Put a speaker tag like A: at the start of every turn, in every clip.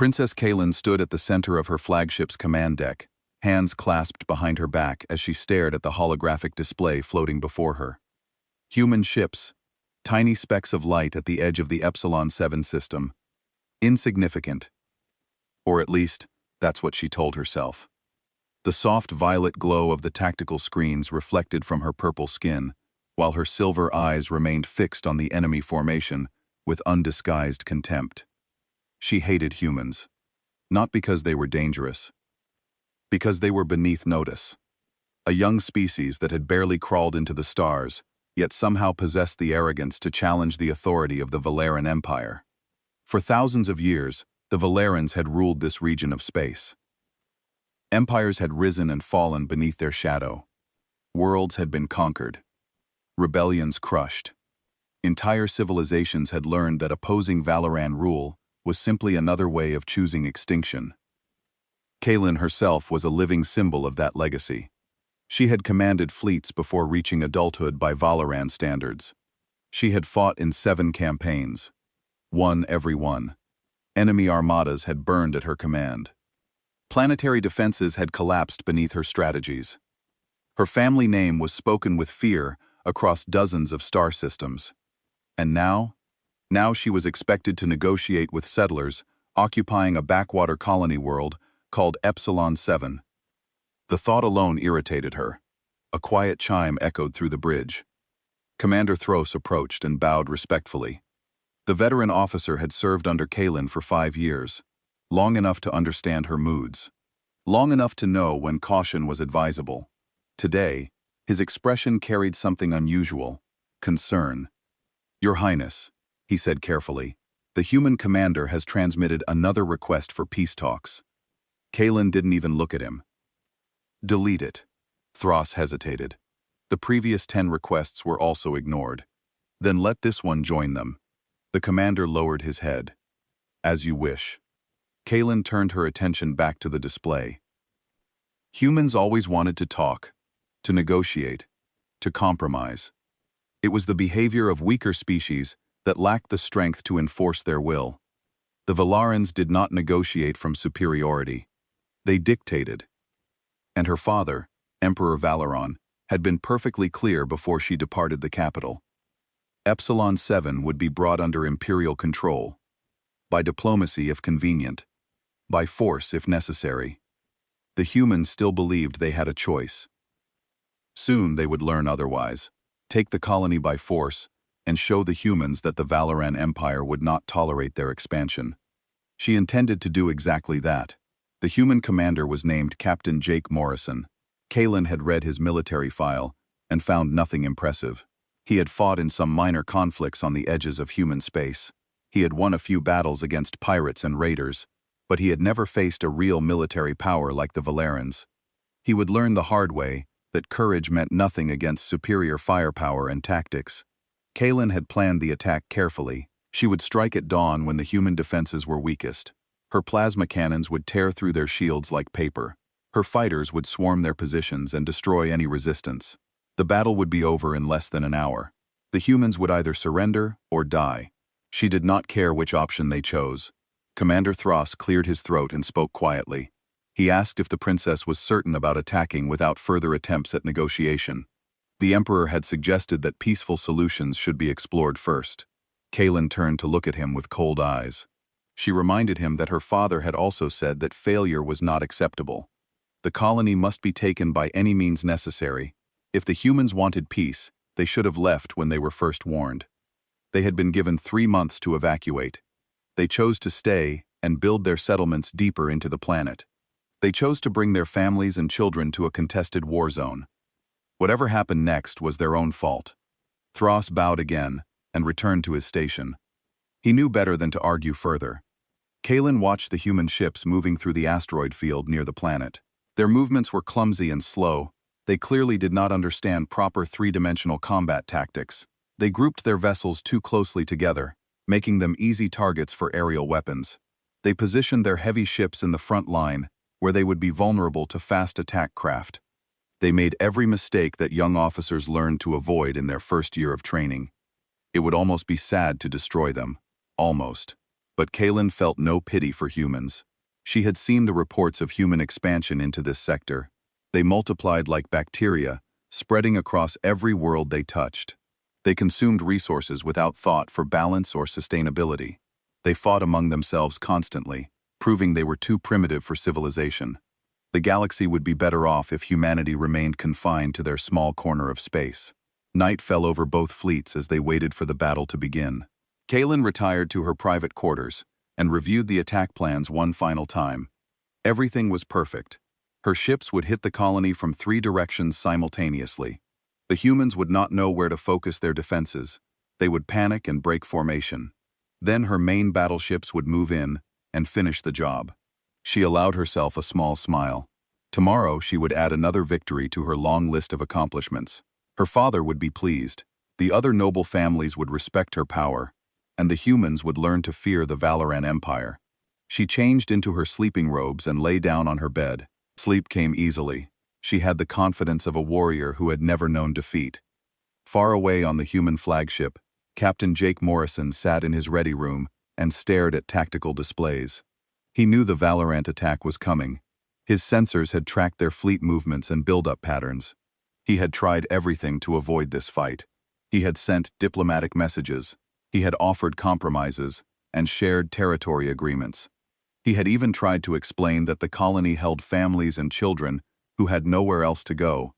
A: Princess Kaylin stood at the center of her flagship's command deck, hands clasped behind her back as she stared at the holographic display floating before her. Human ships, tiny specks of light at the edge of the Epsilon 7 system. Insignificant. Or at least, that's what she told herself. The soft violet glow of the tactical screens reflected from her purple skin, while her silver eyes remained fixed on the enemy formation with undisguised contempt. She hated humans. Not because they were dangerous. Because they were beneath notice. A young species that had barely crawled into the stars, yet somehow possessed the arrogance to challenge the authority of the Valeran Empire. For thousands of years, the Valerans had ruled this region of space. Empires had risen and fallen beneath their shadow. Worlds had been conquered. Rebellions crushed. Entire civilizations had learned that opposing Valoran rule was simply another way of choosing extinction. Kaylin herself was a living symbol of that legacy. She had commanded fleets before reaching adulthood by Valoran standards. She had fought in 7 campaigns. Won every one. Enemy armadas had burned at her command. Planetary defenses had collapsed beneath her strategies. Her family name was spoken with fear across dozens of star systems. And now she was expected to negotiate with settlers occupying a backwater colony world called Epsilon 7. The thought alone irritated her. A quiet chime echoed through the bridge. Commander Thros approached and bowed respectfully. The veteran officer had served under Kaylin for 5 years, long enough to understand her moods, long enough to know when caution was advisable. Today, his expression carried something unusual: concern. "Your Highness," he said carefully, "the human commander has transmitted another request for peace talks." Kaylin didn't even look at him. "Delete it." Thros hesitated. The previous 10 requests were also ignored. "Then let this one join them." The commander lowered his head. "As you wish." Kaylin turned her attention back to the display. Humans always wanted to talk, to negotiate, to compromise. It was the behavior of weaker species that lacked the strength to enforce their will. The Valarans did not negotiate from superiority. They dictated. And her father, Emperor Valeron, had been perfectly clear before she departed the capital. Epsilon 7 would be brought under imperial control. By diplomacy if convenient. By force if necessary. The humans still believed they had a choice. Soon they would learn otherwise, take the colony by force, and show the humans that the Valoran Empire would not tolerate their expansion. She intended to do exactly that. The human commander was named Captain Jake Morrison. Kaylin had read his military file and found nothing impressive. He had fought in some minor conflicts on the edges of human space. He had won a few battles against pirates and raiders, but he had never faced a real military power like the Valerans. He would learn the hard way that courage meant nothing against superior firepower and tactics. Kaylin had planned the attack carefully. She would strike at dawn when the human defenses were weakest. Her plasma cannons would tear through their shields like paper. Her fighters would swarm their positions and destroy any resistance. The battle would be over in less than an hour. The humans would either surrender or die. She did not care which option they chose. Commander Thros cleared his throat and spoke quietly. He asked if the princess was certain about attacking without further attempts at negotiation. The Emperor had suggested that peaceful solutions should be explored first. Kaylin turned to look at him with cold eyes. She reminded him that her father had also said that failure was not acceptable. The colony must be taken by any means necessary. If the humans wanted peace, they should have left when they were first warned. They had been given 3 months to evacuate. They chose to stay and build their settlements deeper into the planet. They chose to bring their families and children to a contested war zone. Whatever happened next was their own fault. Thros bowed again and returned to his station. He knew better than to argue further. Kaylin watched the human ships moving through the asteroid field near the planet. Their movements were clumsy and slow. They clearly did not understand proper 3-dimensional combat tactics. They grouped their vessels too closely together, making them easy targets for aerial weapons. They positioned their heavy ships in the front line, where they would be vulnerable to fast attack craft. They made every mistake that young officers learned to avoid in their first year of training. It would almost be sad to destroy them. Almost. But Kaylin felt no pity for humans. She had seen the reports of human expansion into this sector. They multiplied like bacteria, spreading across every world they touched. They consumed resources without thought for balance or sustainability. They fought among themselves constantly, proving they were too primitive for civilization. The galaxy would be better off if humanity remained confined to their small corner of space. Night fell over both fleets as they waited for the battle to begin. Kaylin retired to her private quarters and reviewed the attack plans one final time. Everything was perfect. Her ships would hit the colony from 3 directions simultaneously. The humans would not know where to focus their defenses. They would panic and break formation. Then her main battleships would move in and finish the job. She allowed herself a small smile. Tomorrow she would add another victory to her long list of accomplishments. Her father would be pleased. The other noble families would respect her power, and the humans would learn to fear the Valoran Empire. She changed into her sleeping robes and lay down on her bed. Sleep came easily. She had the confidence of a warrior who had never known defeat. Far away on the human flagship, Captain Jake Morrison sat in his ready room and stared at tactical displays. He knew the Valorant attack was coming. His sensors had tracked their fleet movements and build-up patterns. He had tried everything to avoid this fight. He had sent diplomatic messages. He had offered compromises and shared territory agreements. He had even tried to explain that the colony held families and children who had nowhere else to go.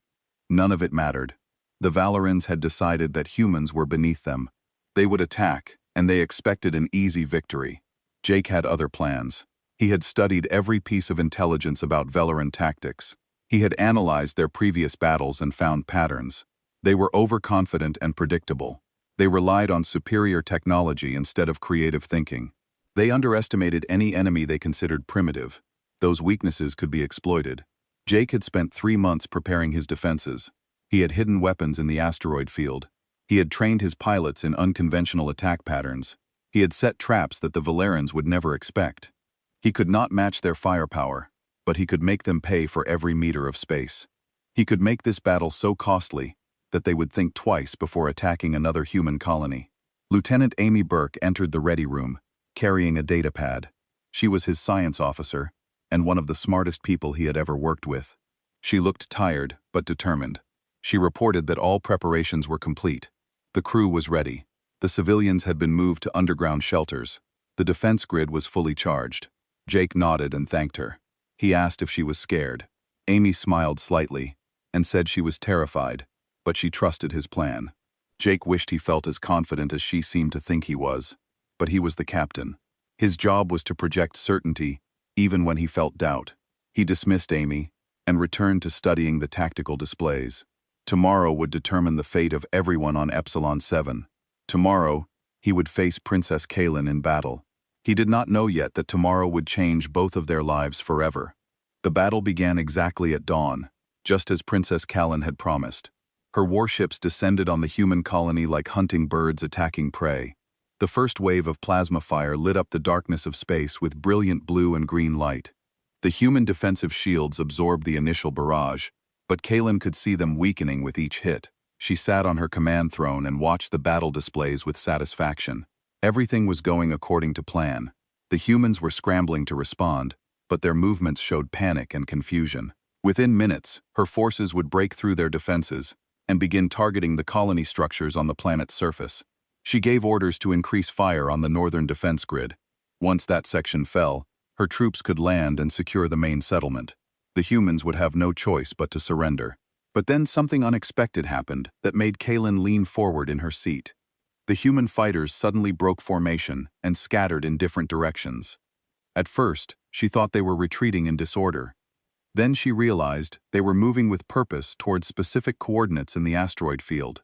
A: None of it mattered. The Valorans had decided that humans were beneath them. They would attack, and they expected an easy victory. Jake had other plans. He had studied every piece of intelligence about Valoran tactics. He had analyzed their previous battles and found patterns. They were overconfident and predictable. They relied on superior technology instead of creative thinking. They underestimated any enemy they considered primitive. Those weaknesses could be exploited. Jake had spent 3 months preparing his defenses. He had hidden weapons in the asteroid field. He had trained his pilots in unconventional attack patterns. He had set traps that the Valerans would never expect. He could not match their firepower, but he could make them pay for every meter of space. He could make this battle so costly that they would think twice before attacking another human colony. Lieutenant Amy Burke entered the ready room, carrying a datapad. She was his science officer, and one of the smartest people he had ever worked with. She looked tired, but determined. She reported that all preparations were complete. The crew was ready. The civilians had been moved to underground shelters. The defense grid was fully charged. Jake nodded and thanked her. He asked if she was scared. Amy smiled slightly and said she was terrified, but she trusted his plan. Jake wished he felt as confident as she seemed to think he was, but he was the captain. His job was to project certainty, even when he felt doubt. He dismissed Amy and returned to studying the tactical displays. Tomorrow would determine the fate of everyone on Epsilon 7. Tomorrow, he would face Princess Kaylin in battle. He did not know yet that tomorrow would change both of their lives forever. The battle began exactly at dawn, just as Princess Kaylin had promised. Her warships descended on the human colony like hunting birds attacking prey. The first wave of plasma fire lit up the darkness of space with brilliant blue and green light. The human defensive shields absorbed the initial barrage, but Kaylin could see them weakening with each hit. She sat on her command throne and watched the battle displays with satisfaction. Everything was going according to plan. The humans were scrambling to respond, but their movements showed panic and confusion. Within minutes, her forces would break through their defenses and begin targeting the colony structures on the planet's surface. She gave orders to increase fire on the northern defense grid. Once that section fell, her troops could land and secure the main settlement. The humans would have no choice but to surrender. But then something unexpected happened that made Kaylin lean forward in her seat. The human fighters suddenly broke formation and scattered in different directions. At first, she thought they were retreating in disorder. Then she realized they were moving with purpose towards specific coordinates in the asteroid field.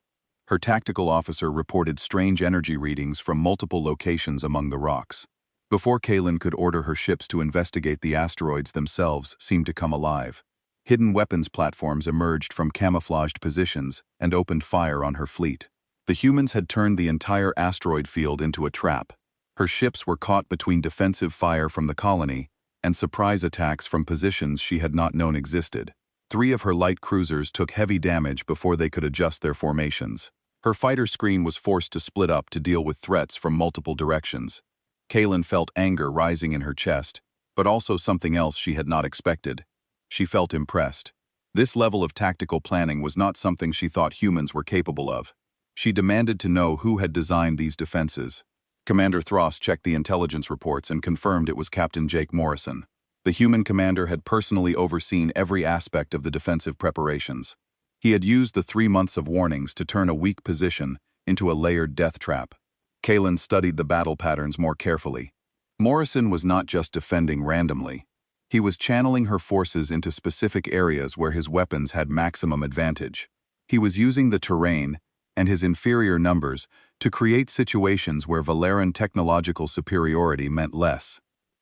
A: Her tactical officer reported strange energy readings from multiple locations among the rocks. Before Kaylin could order her ships to investigate, the asteroids themselves seemed to come alive. Hidden weapons platforms emerged from camouflaged positions and opened fire on her fleet. The humans had turned the entire asteroid field into a trap. Her ships were caught between defensive fire from the colony and surprise attacks from positions she had not known existed. 3 of her light cruisers took heavy damage before they could adjust their formations. Her fighter screen was forced to split up to deal with threats from multiple directions. Kaylin felt anger rising in her chest, but also something else she had not expected. She felt impressed. This level of tactical planning was not something she thought humans were capable of. She demanded to know who had designed these defenses. Commander Thross checked the intelligence reports and confirmed it was Captain Jake Morrison. The human commander had personally overseen every aspect of the defensive preparations. He had used the 3 months of warnings to turn a weak position into a layered death trap. Kaylin studied the battle patterns more carefully. Morrison was not just defending randomly. He was channeling her forces into specific areas where his weapons had maximum advantage. He was using the terrain and his inferior numbers to create situations where Valeran technological superiority meant less.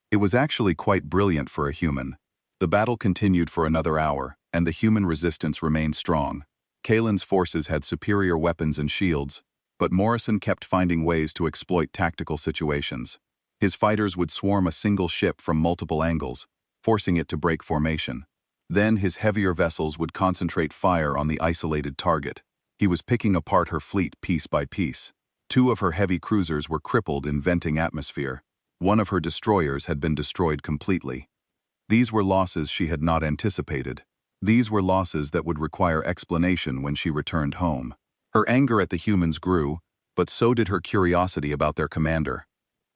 A: It was actually quite brilliant for a human. The battle continued for another hour, and the human resistance remained strong. Kaylin's forces had superior weapons and shields, but Morrison kept finding ways to exploit tactical situations. His fighters would swarm a single ship from multiple angles, forcing it to break formation. Then his heavier vessels would concentrate fire on the isolated target. He was picking apart her fleet piece by piece. 2 of her heavy cruisers were crippled in venting atmosphere. 1 of her destroyers had been destroyed completely. These were losses she had not anticipated. These were losses that would require explanation when she returned home. Her anger at the humans grew, but so did her curiosity about their commander.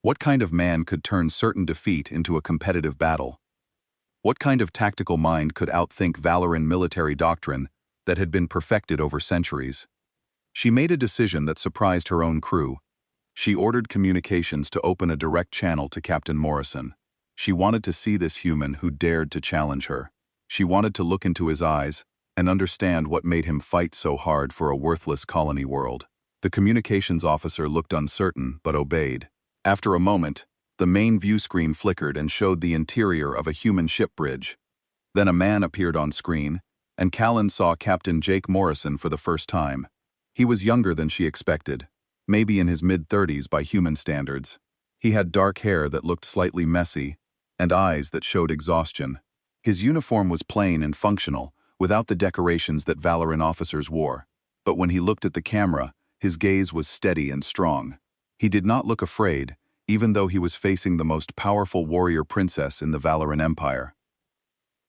A: What kind of man could turn certain defeat into a competitive battle? What kind of tactical mind could outthink Valoran military doctrine that had been perfected over centuries? She made a decision that surprised her own crew. She ordered communications to open a direct channel to Captain Morrison. She wanted to see this human who dared to challenge her. She wanted to look into his eyes and understand what made him fight so hard for a worthless colony world. The communications officer looked uncertain but obeyed. After a moment, the main view screen flickered and showed the interior of a human ship bridge. Then a man appeared on screen, and Callan saw Captain Jake Morrison for the first time. He was younger than she expected, maybe in his mid-30s by human standards. He had dark hair that looked slightly messy, and eyes that showed exhaustion. His uniform was plain and functional, without the decorations that Valoran officers wore. But when he looked at the camera, his gaze was steady and strong. He did not look afraid, even though he was facing the most powerful warrior princess in the Valoran Empire.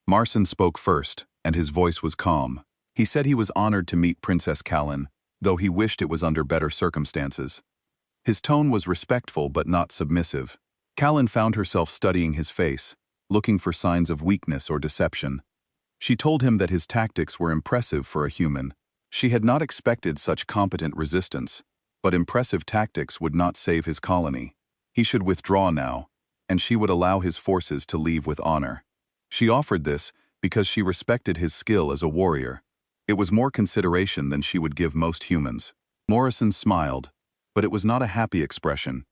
A: Marson spoke first, and his voice was calm. He said he was honored to meet Princess Callan, though he wished it was under better circumstances. His tone was respectful but not submissive. Callan found herself studying his face, looking for signs of weakness or deception. She told him that his tactics were impressive for a human. She had not expected such competent resistance, but impressive tactics would not save his colony. He should withdraw now, and she would allow his forces to leave with honor. She offered this because she respected his skill as a warrior. It was more consideration than she would give most humans. Morrison smiled, but it was not a happy expression.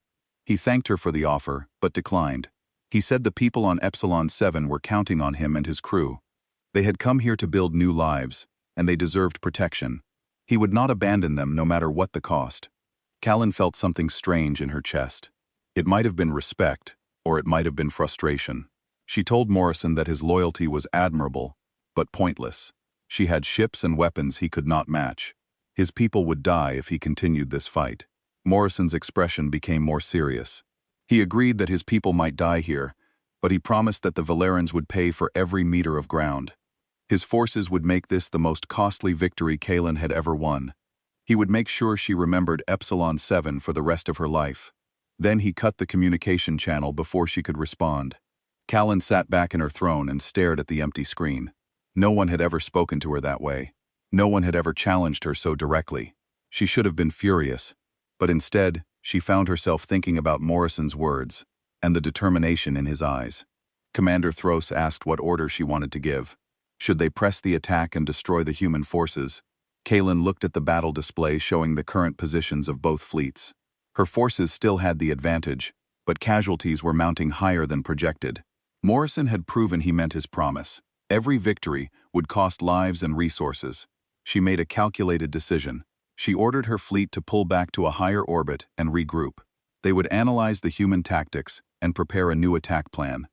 A: He thanked her for the offer, but declined. He said the people on Epsilon 7 were counting on him and his crew. They had come here to build new lives, and they deserved protection. He would not abandon them no matter what the cost. Callan felt something strange in her chest. It might have been respect, or it might have been frustration. She told Morrison that his loyalty was admirable, but pointless. She had ships and weapons he could not match. His people would die if he continued this fight. Morrison's expression became more serious. He agreed that his people might die here, but he promised that the Valerans would pay for every meter of ground. His forces would make this the most costly victory Kaylin had ever won. He would make sure she remembered Epsilon 7 for the rest of her life. Then he cut the communication channel before she could respond. Callan sat back in her throne and stared at the empty screen. No one had ever spoken to her that way. No one had ever challenged her so directly. She should have been furious, but instead, she found herself thinking about Morrison's words and the determination in his eyes. Commander Thross asked what order she wanted to give. Should they press the attack and destroy the human forces? Kaylin looked at the battle display showing the current positions of both fleets. Her forces still had the advantage, but casualties were mounting higher than projected. Morrison had proven he meant his promise. Every victory would cost lives and resources. She made a calculated decision. She ordered her fleet to pull back to a higher orbit and regroup. They would analyze the human tactics and prepare a new attack plan.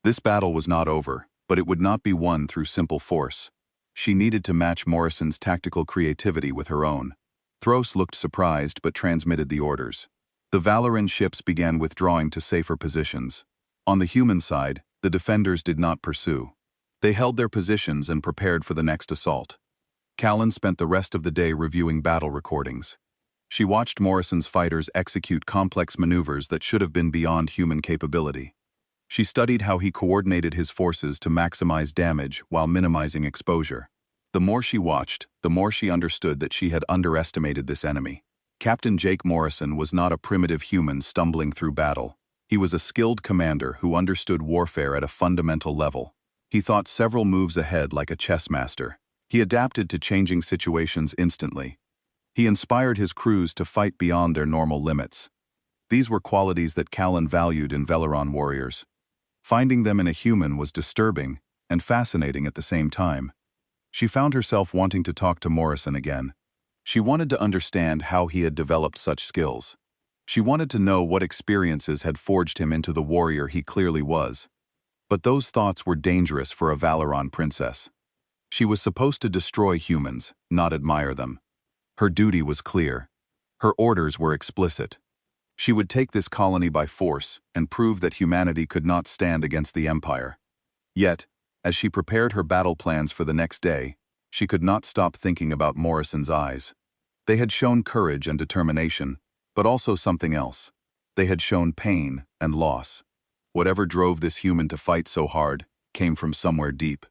A: This battle was not over, but it would not be won through simple force. She needed to match Morrison's tactical creativity with her own. Thross looked surprised but transmitted the orders. The Valoran ships began withdrawing to safer positions. On the human side, the defenders did not pursue. They held their positions and prepared for the next assault. Callan spent the rest of the day reviewing battle recordings. She watched Morrison's fighters execute complex maneuvers that should have been beyond human capability. She studied how he coordinated his forces to maximize damage while minimizing exposure. The more she watched, the more she understood that she had underestimated this enemy. Captain Jake Morrison was not a primitive human stumbling through battle. He was a skilled commander who understood warfare at a fundamental level. He thought several moves ahead like a chess master. He adapted to changing situations instantly. He inspired his crews to fight beyond their normal limits. These were qualities that Callan valued in Valoran warriors. Finding them in a human was disturbing and fascinating at the same time. She found herself wanting to talk to Morrison again. She wanted to understand how he had developed such skills. She wanted to know what experiences had forged him into the warrior he clearly was. But those thoughts were dangerous for a Valoran princess. She was supposed to destroy humans, not admire them. Her duty was clear. Her orders were explicit. She would take this colony by force and prove that humanity could not stand against the Empire. Yet, as she prepared her battle plans for the next day, she could not stop thinking about Morrison's eyes. They had shown courage and determination, but also something else. They had shown pain and loss. Whatever drove this human to fight so hard came from somewhere deep.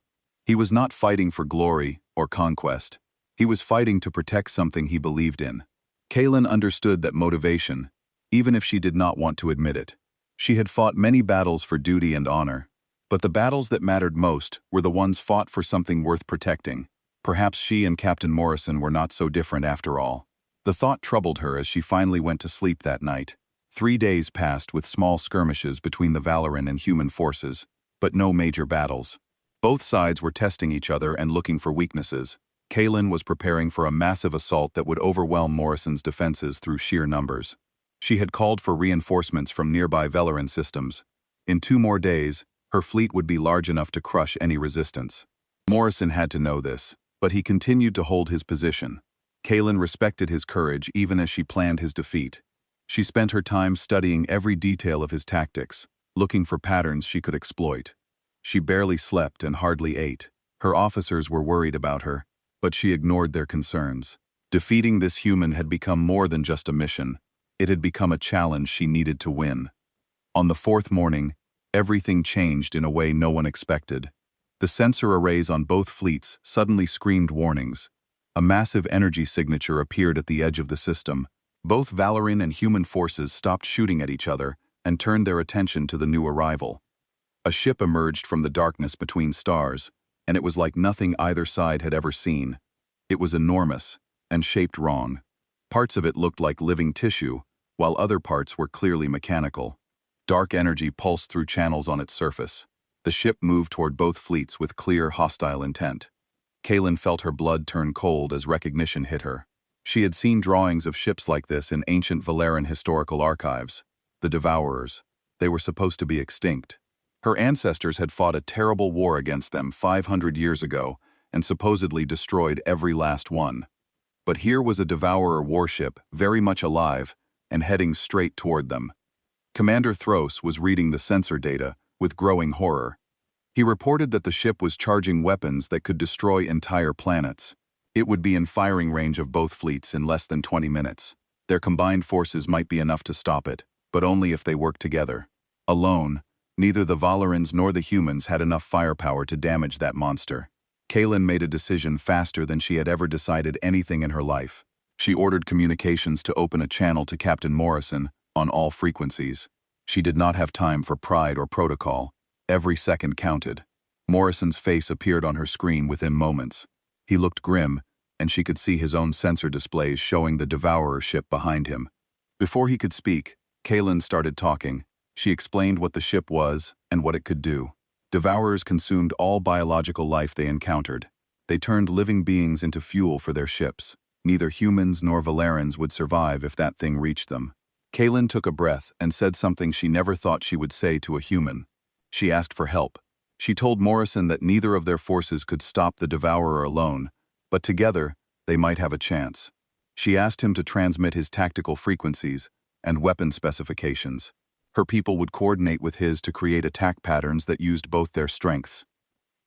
A: He was not fighting for glory or conquest. He was fighting to protect something he believed in. Callan understood that motivation, even if she did not want to admit it. She had fought many battles for duty and honor, but the battles that mattered most were the ones fought for something worth protecting. Perhaps she and Captain Morrison were not so different after all. The thought troubled her as she finally went to sleep that night. 3 days passed with small skirmishes between the Valoran and human forces, but no major battles. Both sides were testing each other and looking for weaknesses. Callan was preparing for a massive assault that would overwhelm Morrison's defenses through sheer numbers. She had called for reinforcements from nearby Valoran systems. In 2 more days, her fleet would be large enough to crush any resistance. Morrison had to know this, but he continued to hold his position. Callan respected his courage even as she planned his defeat. She spent her time studying every detail of his tactics, looking for patterns she could exploit. She barely slept and hardly ate. Her officers were worried about her, but she ignored their concerns. Defeating this human had become more than just a mission. It had become a challenge she needed to win. On the 4th morning, everything changed in a way no one expected. The sensor arrays on both fleets suddenly screamed warnings. A massive energy signature appeared at the edge of the system. Both Valoran and human forces stopped shooting at each other and turned their attention to the new arrival. A ship emerged from the darkness between stars, and it was like nothing either side had ever seen. It was enormous and shaped wrong. Parts of it looked like living tissue, while other parts were clearly mechanical. Dark energy pulsed through channels on its surface. The ship moved toward both fleets with clear, hostile intent. Callan felt her blood turn cold as recognition hit her. She had seen drawings of ships like this in ancient Valoran historical archives. The Devourers. They were supposed to be extinct. Her ancestors had fought a terrible war against them 500 years ago and supposedly destroyed every last one. But here was a Devourer warship, very much alive, and heading straight toward them. Commander Thros was reading the sensor data with growing horror. He reported that the ship was charging weapons that could destroy entire planets. It would be in firing range of both fleets in less than 20 minutes. Their combined forces might be enough to stop it, but only if they worked together. Alone, neither the Valorans nor the humans had enough firepower to damage that monster. Callan made a decision faster than she had ever decided anything in her life. She ordered communications to open a channel to Captain Morrison on all frequencies. She did not have time for pride or protocol. Every second counted. Morrison's face appeared on her screen within moments. He looked grim, and she could see his own sensor displays showing the Devourer ship behind him. Before he could speak, Callan started talking. She explained what the ship was and what it could do. Devourers consumed all biological life they encountered. They turned living beings into fuel for their ships. Neither humans nor Valerans would survive if that thing reached them. Callan took a breath and said something she never thought she would say to a human. She asked for help. She told Morrison that neither of their forces could stop the Devourer alone, but together, they might have a chance. She asked him to transmit his tactical frequencies, and weapon specifications. Her people would coordinate with his to create attack patterns that used both their strengths.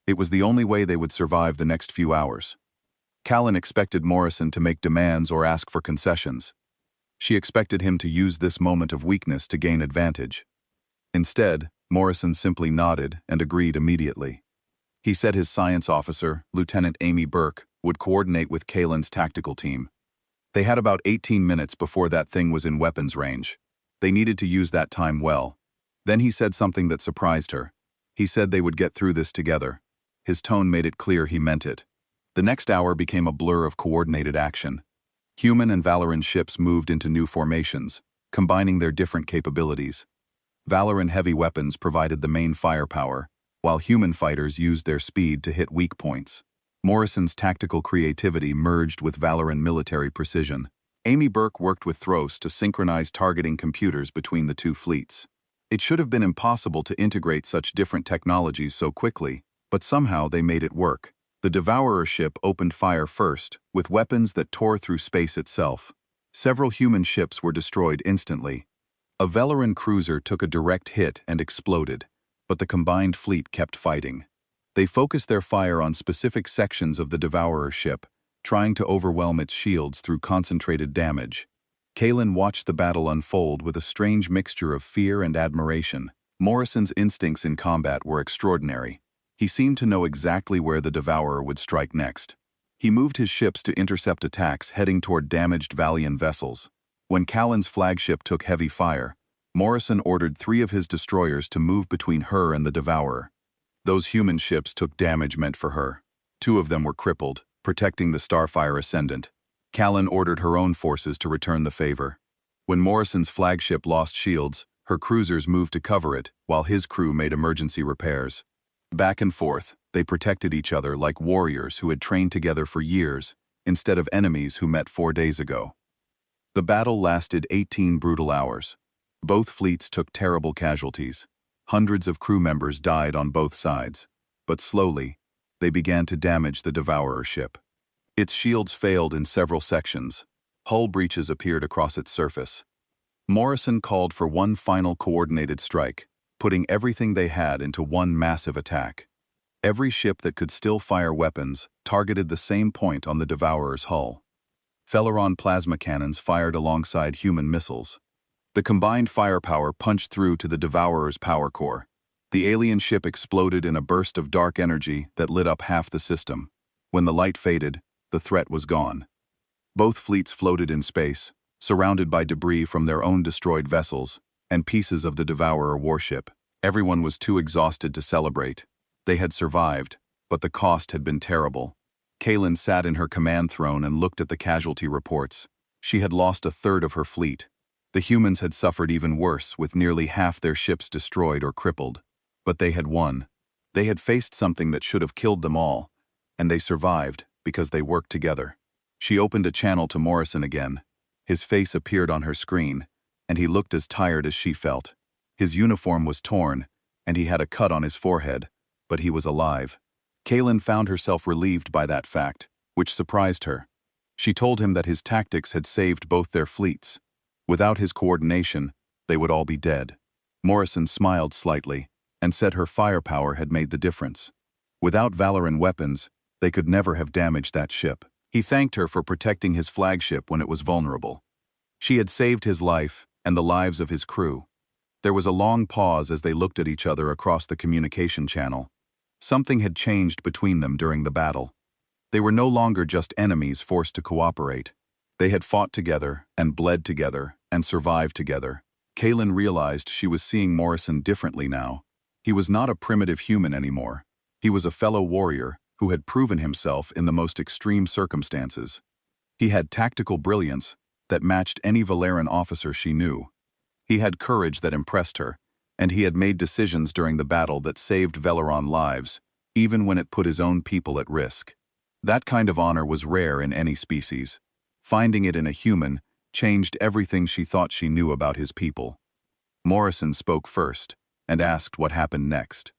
A: It was the only way they would survive the next few hours. Callan expected Morrison to make demands or ask for concessions. She expected him to use this moment of weakness to gain advantage. Instead, Morrison simply nodded and agreed immediately. He said his science officer, Lieutenant Amy Burke, would coordinate with Callan's tactical team. They had about 18 minutes before that thing was in weapons range. They needed to use that time well. Then he said something that surprised her. He said they would get through this together. His tone made it clear he meant it. The next hour became a blur of coordinated action. Human and Valoran ships moved into new formations, combining their different capabilities. Valoran heavy weapons provided the main firepower, while human fighters used their speed to hit weak points. Morrison's tactical creativity merged with Valoran military precision. Amy Burke worked with Thros to synchronize targeting computers between the two fleets. It should have been impossible to integrate such different technologies so quickly, but somehow they made it work. The Devourer ship opened fire first, with weapons that tore through space itself. Several human ships were destroyed instantly. A Valoran cruiser took a direct hit and exploded, but the combined fleet kept fighting. They focused their fire on specific sections of the Devourer ship, trying to overwhelm its shields through concentrated damage. Callan watched the battle unfold with a strange mixture of fear and admiration. Morrison's instincts in combat were extraordinary. He seemed to know exactly where the Devourer would strike next. He moved his ships to intercept attacks heading toward damaged Valian vessels. When Callan's flagship took heavy fire, Morrison ordered 3 of his destroyers to move between her and the Devourer. Those human ships took damage meant for her. 2 of them were crippled, protecting the Starfire Ascendant. Callan ordered her own forces to return the favor. When Morrison's flagship lost shields, her cruisers moved to cover it, while his crew made emergency repairs. Back and forth, they protected each other like warriors who had trained together for years, instead of enemies who met 4 days ago. The battle lasted 18 brutal hours. Both fleets took terrible casualties. Hundreds of crew members died on both sides. But slowly, they began to damage the Devourer ship. Its shields failed in several sections. Hull breaches appeared across its surface. Morrison called for one final coordinated strike, putting everything they had into one massive attack. Every ship that could still fire weapons targeted the same point on the Devourer's hull. Feleron plasma cannons fired alongside human missiles. The combined firepower punched through to the Devourer's power core. The alien ship exploded in a burst of dark energy that lit up half the system. When the light faded, the threat was gone. Both fleets floated in space, surrounded by debris from their own destroyed vessels and pieces of the Devourer warship. Everyone was too exhausted to celebrate. They had survived, but the cost had been terrible. Callan sat in her command throne and looked at the casualty reports. She had lost a third of her fleet. The humans had suffered even worse, with nearly half their ships destroyed or crippled. But they had won. They had faced something that should have killed them all, and they survived because they worked together. She opened a channel to Morrison again. His face appeared on her screen, and he looked as tired as she felt. His uniform was torn, and he had a cut on his forehead, but he was alive. Callan found herself relieved by that fact, which surprised her. She told him that his tactics had saved both their fleets. Without his coordination, they would all be dead. Morrison smiled slightly and said her firepower had made the difference. Without Valoran weapons, they could never have damaged that ship. He thanked her for protecting his flagship when it was vulnerable. She had saved his life and the lives of his crew. There was a long pause as they looked at each other across the communication channel. Something had changed between them during the battle. They were no longer just enemies forced to cooperate. They had fought together and bled together and survived together. Callan realized she was seeing Morrison differently now. He was not a primitive human anymore. He was a fellow warrior who had proven himself in the most extreme circumstances. He had tactical brilliance that matched any Valeran officer she knew. He had courage that impressed her, and he had made decisions during the battle that saved Veleron lives, even when it put his own people at risk. That kind of honor was rare in any species. Finding it in a human changed everything she thought she knew about his people. Morrison spoke first and asked what happened next.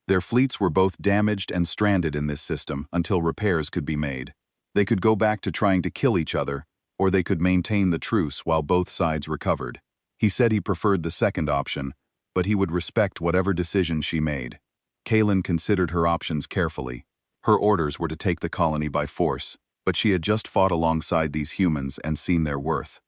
A: Their fleets were both damaged and stranded in this system until repairs could be made. They could go back to trying to kill each other, or they could maintain the truce while both sides recovered. He said he preferred the second option, but he would respect whatever decision she made. Kaylin considered her options carefully. Her orders were to take the colony by force, but she had just fought alongside these humans and seen their worth.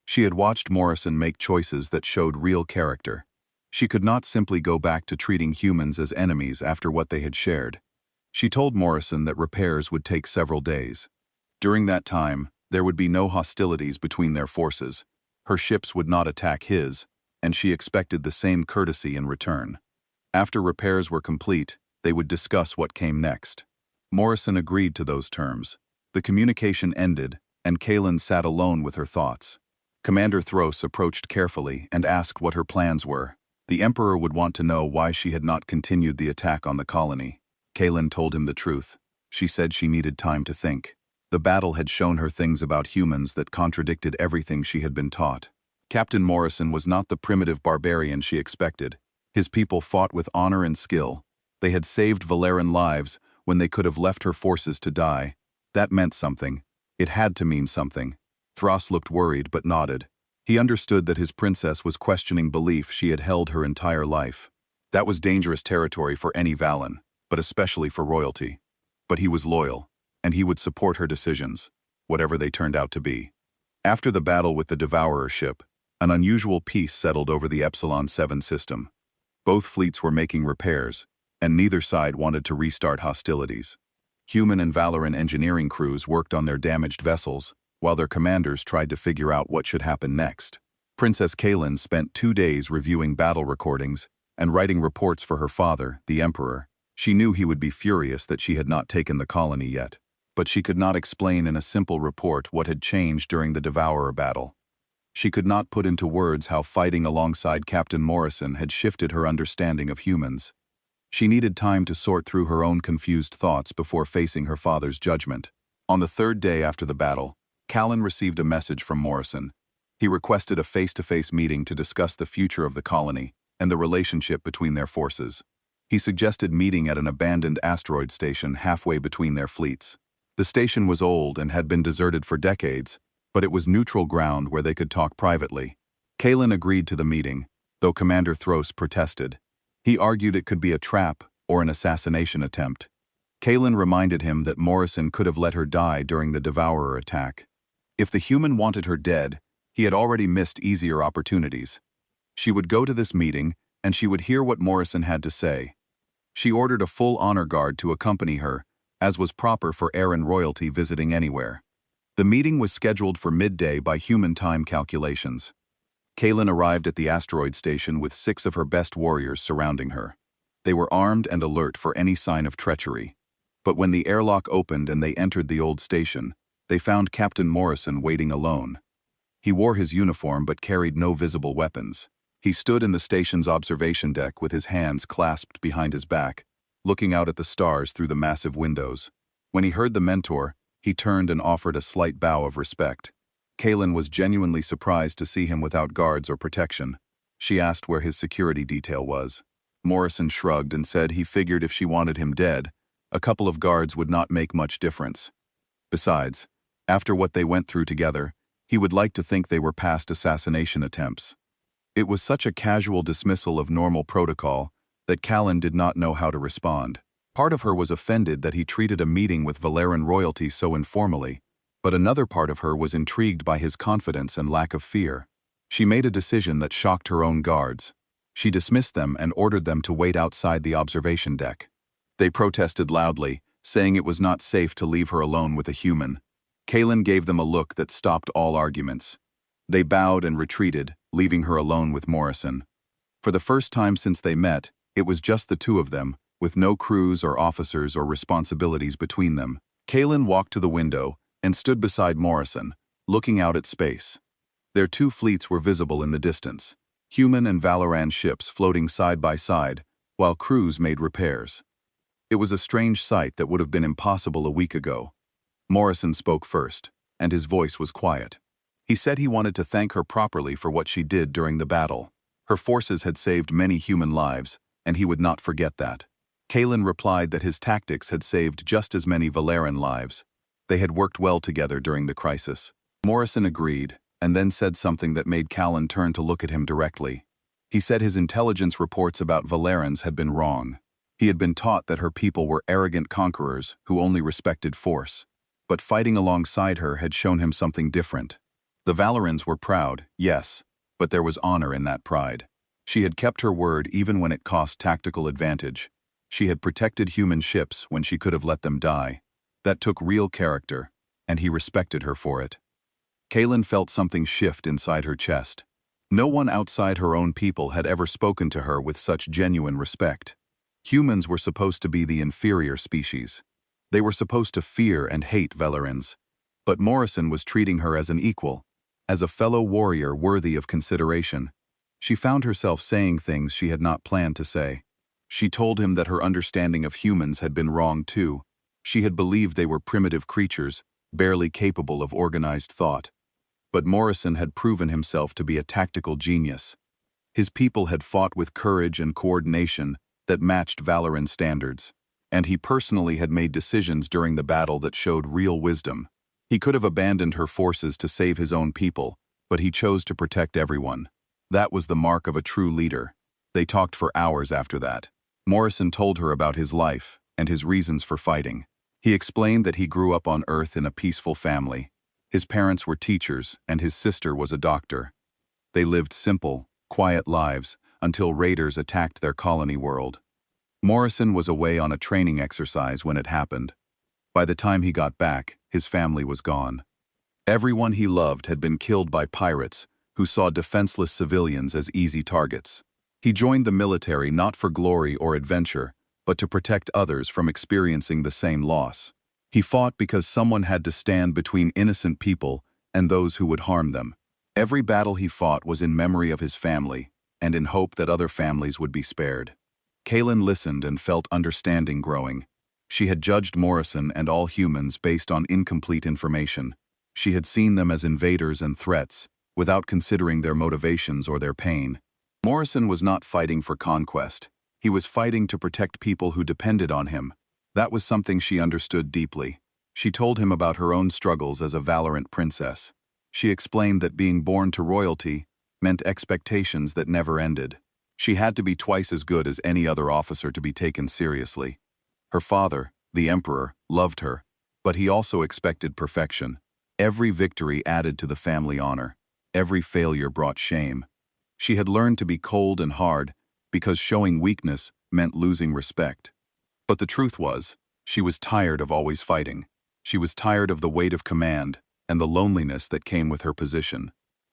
A: She had watched Morrison make choices that showed real character. She could not simply go back to treating humans as enemies after what they had shared. She told Morrison that repairs would take several days. During that time, there would be no hostilities between their forces. Her ships would not attack his, and she expected the same courtesy in return. After repairs were complete, they would discuss what came next. Morrison agreed to those terms. The communication ended, and Kaylin sat alone with her thoughts. Commander Thros approached carefully and asked what her plans were. The Emperor would want to know why she had not continued the attack on the colony. Kaylin told him the truth. She said she needed time to think. The battle had shown her things about humans that contradicted everything she had been taught. Captain Morrison was not the primitive barbarian she expected. His people fought with honor and skill. They had saved Valeran lives when they could have left her forces to die. That meant something. It had to mean something. Thros looked worried but nodded. He understood that his princess was questioning belief she had held her entire life. That was dangerous territory for any Valan, but especially for royalty. But he was loyal, and he would support her decisions, whatever they turned out to be. After the battle with the Devourer ship, an unusual peace settled over the Epsilon 7 system. Both fleets were making repairs, and neither side wanted to restart hostilities. Human and Valoran engineering crews worked on their damaged vessels, while their commanders tried to figure out what should happen next. Princess Kaylin spent 2 days reviewing battle recordings and writing reports for her father, the Emperor. She knew he would be furious that she had not taken the colony yet, but she could not explain in a simple report what had changed during the Devourer battle. She could not put into words how fighting alongside Captain Morrison had shifted her understanding of humans. She needed time to sort through her own confused thoughts before facing her father's judgment. On the 3rd day after the battle, Callan received a message from Morrison. He requested a face-to-face meeting to discuss the future of the colony and the relationship between their forces. He suggested meeting at an abandoned asteroid station halfway between their fleets. The station was old and had been deserted for decades, but it was neutral ground where they could talk privately. Kaylin agreed to the meeting, though Commander Thros protested. He argued it could be a trap or an assassination attempt. Kaylin reminded him that Morrison could have let her die during the Devourer attack. If the human wanted her dead, he had already missed easier opportunities. She would go to this meeting, and she would hear what Morrison had to say. She ordered a full honor guard to accompany her, as was proper for Aran royalty visiting anywhere. The meeting was scheduled for midday by human time calculations. Kaylin arrived at the asteroid station with 6 of her best warriors surrounding her. They were armed and alert for any sign of treachery. But when the airlock opened and they entered the old station, they found Captain Morrison waiting alone. He wore his uniform but carried no visible weapons. He stood in the station's observation deck with his hands clasped behind his back, looking out at the stars through the massive windows. When he heard the mentor, he turned and offered a slight bow of respect. Kaylin was genuinely surprised to see him without guards or protection. She asked where his security detail was. Morrison shrugged and said he figured if she wanted him dead, a couple of guards would not make much difference. Besides, after what they went through together, he would like to think they were past assassination attempts. It was such a casual dismissal of normal protocol that Callan did not know how to respond. Part of her was offended that he treated a meeting with Valeran royalty so informally, but another part of her was intrigued by his confidence and lack of fear. She made a decision that shocked her own guards. She dismissed them and ordered them to wait outside the observation deck. They protested loudly, saying it was not safe to leave her alone with a human. Kaylin gave them a look that stopped all arguments. They bowed and retreated, leaving her alone with Morrison. For the first time since they met, it was just the two of them, with no crews or officers or responsibilities between them. Kaylin walked to the window and stood beside Morrison, looking out at space. Their 2 fleets were visible in the distance, human and Valoran ships floating side by side, while crews made repairs. It was a strange sight that would have been impossible a week ago. Morrison spoke first, and his voice was quiet. He said he wanted to thank her properly for what she did during the battle. Her forces had saved many human lives, and he would not forget that. Kaylin replied that his tactics had saved just as many Valeran lives. They had worked well together during the crisis. Morrison agreed, and then said something that made Callan turn to look at him directly. He said his intelligence reports about Valerans had been wrong. He had been taught that her people were arrogant conquerors who only respected force. But fighting alongside her had shown him something different. The Valerans were proud, yes, but there was honor in that pride. She had kept her word even when it cost tactical advantage. She had protected human ships when she could have let them die. That took real character, and he respected her for it. Kaylin felt something shift inside her chest. No one outside her own people had ever spoken to her with such genuine respect. Humans were supposed to be the inferior species. They were supposed to fear and hate Valerans. But Morrison was treating her as an equal, as a fellow warrior worthy of consideration. She found herself saying things she had not planned to say. She told him that her understanding of humans had been wrong too. She had believed they were primitive creatures, barely capable of organized thought. But Morrison had proven himself to be a tactical genius. His people had fought with courage and coordination that matched Valoran standards, and he personally had made decisions during the battle that showed real wisdom. He could have abandoned her forces to save his own people, but he chose to protect everyone. That was the mark of a true leader. They talked for hours after that. Morrison told her about his life and his reasons for fighting. He explained that he grew up on Earth in a peaceful family. His parents were teachers, and his sister was a doctor. They lived simple, quiet lives until raiders attacked their colony world. Morrison was away on a training exercise when it happened. By the time he got back, his family was gone. Everyone he loved had been killed by pirates who saw defenseless civilians as easy targets. He joined the military not for glory or adventure, but to protect others from experiencing the same loss. He fought because someone had to stand between innocent people and those who would harm them. Every battle he fought was in memory of his family, and in hope that other families would be spared. Kaylin listened and felt understanding growing. She had judged Morrison and all humans based on incomplete information. She had seen them as invaders and threats, without considering their motivations or their pain. Morrison was not fighting for conquest. He was fighting to protect people who depended on him. That was something she understood deeply. She told him about her own struggles as a Valorant princess. She explained that being born to royalty meant expectations that never ended. She had to be twice as good as any other officer to be taken seriously. Her father, the Emperor, loved her, but he also expected perfection. Every victory added to the family honor. Every failure brought shame. She had learned to be cold and hard because showing weakness meant losing respect. But the truth was, she was tired of always fighting. She was tired of the weight of command and the loneliness that came with her position.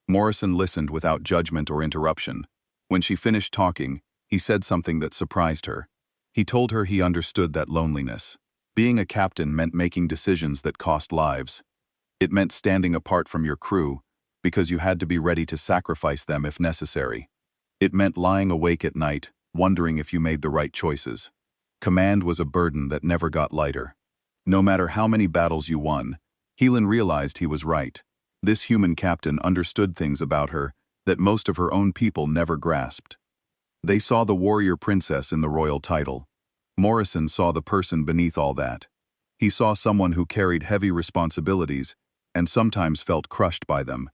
A: Morrison listened without judgment or interruption. When she finished talking, he said something that surprised her. He told her he understood that loneliness. Being a captain meant making decisions that cost lives. It meant standing apart from your crew because you had to be ready to sacrifice them if necessary. It meant lying awake at night, wondering if you made the right choices. Command was a burden that never got lighter. No matter how many battles you won, Heelan realized he was right. This human captain understood things about her that most of her own people never grasped. They saw the warrior princess in the royal title. Morrison saw the person beneath all that. He saw someone who carried heavy responsibilities and sometimes felt crushed by them.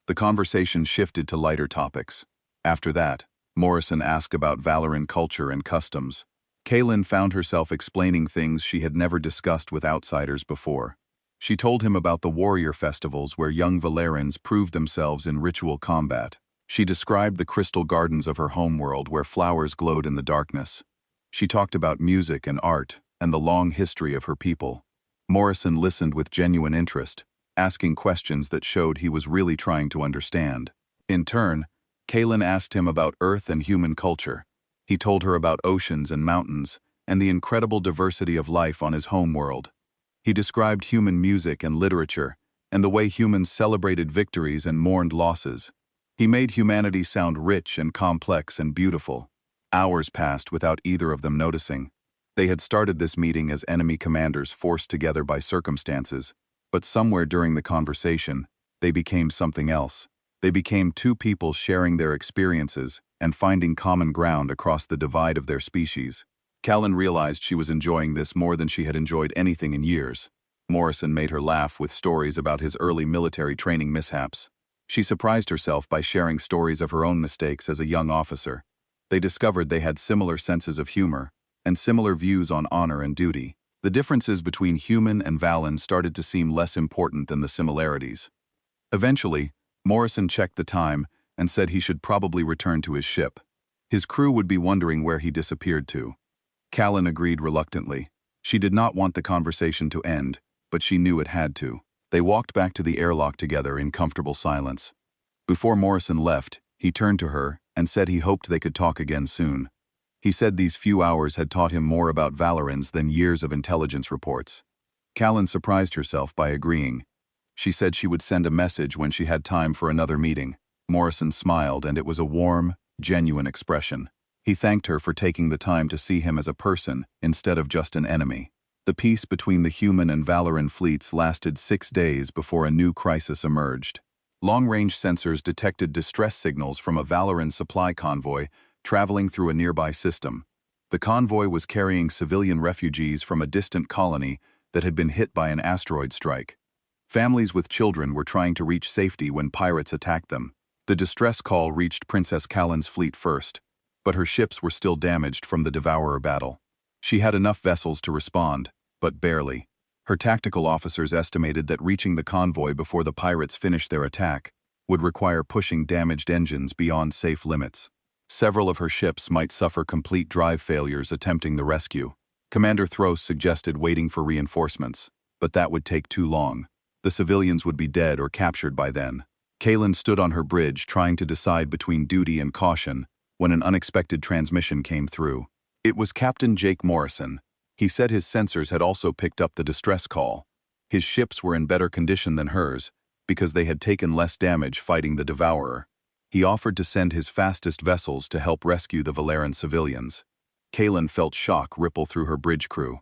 A: The conversation shifted to lighter topics. After that, Morrison asked about Valoran culture and customs. Kaylin found herself explaining things she had never discussed with outsiders before. She told him about the warrior festivals where young Valerans proved themselves in ritual combat. She described the crystal gardens of her homeworld where flowers glowed in the darkness. She talked about music and art and the long history of her people. Morrison listened with genuine interest, asking questions that showed he was really trying to understand. In turn, Kaylin asked him about Earth and human culture. He told her about oceans and mountains and the incredible diversity of life on his homeworld. He described human music and literature and the way humans celebrated victories and mourned losses. He made humanity sound rich and complex and beautiful. Hours passed without either of them noticing. They had started this meeting as enemy commanders forced together by circumstances, but somewhere during the conversation, they became something else. They became two people sharing their experiences and finding common ground across the divide of their species. Callan realized she was enjoying this more than she had enjoyed anything in years. Morrison made her laugh with stories about his early military training mishaps. She surprised herself by sharing stories of her own mistakes as a young officer. They discovered they had similar senses of humor and similar views on honor and duty. The differences between human and Valen started to seem less important than the similarities. Eventually, Morrison checked the time and said he should probably return to his ship. His crew would be wondering where he disappeared to. Callan agreed reluctantly. She did not want the conversation to end, but she knew it had to. They walked back to the airlock together in comfortable silence. Before Morrison left, he turned to her and said he hoped they could talk again soon. He said these few hours had taught him more about Valerans than years of intelligence reports. Callan surprised herself by agreeing. She said she would send a message when she had time for another meeting. Morrison smiled, and it was a warm, genuine expression. He thanked her for taking the time to see him as a person instead of just an enemy. The peace between the human and Valeran fleets lasted 6 days before a new crisis emerged. Long-range sensors detected distress signals from a Valeran supply convoy traveling through a nearby system. The convoy was carrying civilian refugees from a distant colony that had been hit by an asteroid strike. Families with children were trying to reach safety when pirates attacked them. The distress call reached Princess Callan's fleet first, but her ships were still damaged from the Devourer battle. She had enough vessels to respond, but barely. Her tactical officers estimated that reaching the convoy before the pirates finished their attack would require pushing damaged engines beyond safe limits. Several of her ships might suffer complete drive failures attempting the rescue. Commander Thros suggested waiting for reinforcements, but that would take too long. The civilians would be dead or captured by then. Callan stood on her bridge trying to decide between duty and caution when an unexpected transmission came through. It was Captain Jake Morrison. He said his sensors had also picked up the distress call. His ships were in better condition than hers because they had taken less damage fighting the Devourer. He offered to send his fastest vessels to help rescue the Valeran civilians. Callan felt shock ripple through her bridge crew.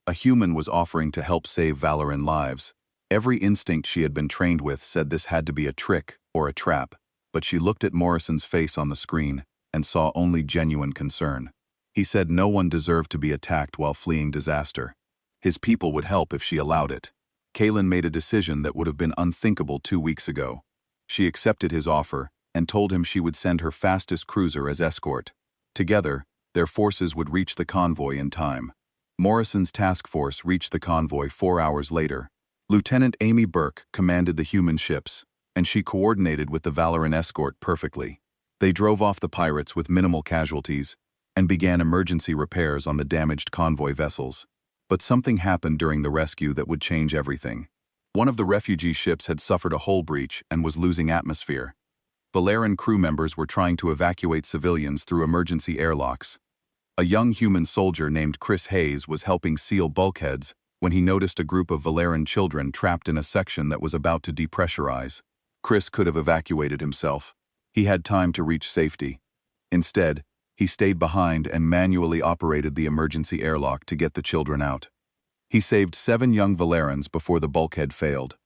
A: A human was offering to help save Valeran lives. Every instinct she had been trained with said this had to be a trick or a trap, but she looked at Morrison's face on the screen and saw only genuine concern. He said no one deserved to be attacked while fleeing disaster. His people would help if she allowed it. Callan made a decision that would have been unthinkable 2 weeks ago. She accepted his offer and told him she would send her fastest cruiser as escort. Together, their forces would reach the convoy in time. Morrison's task force reached the convoy 4 hours later. Lieutenant Amy Burke commanded the human ships, and she coordinated with the Valeran escort perfectly. They drove off the pirates with minimal casualties and began emergency repairs on the damaged convoy vessels. But something happened during the rescue that would change everything. One of the refugee ships had suffered a hull breach and was losing atmosphere. Valeran crew members were trying to evacuate civilians through emergency airlocks. A young human soldier named Chris Hayes was helping seal bulkheads when he noticed a group of Valeran children trapped in a section that was about to depressurize. Chris could have evacuated himself. He had time to reach safety. Instead, he stayed behind and manually operated the emergency airlock to get the children out. He saved 7 young Valerans before the bulkhead failed.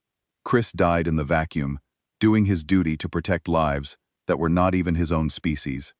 A: Chris died in the vacuum, doing his duty to protect lives that were not even his own species.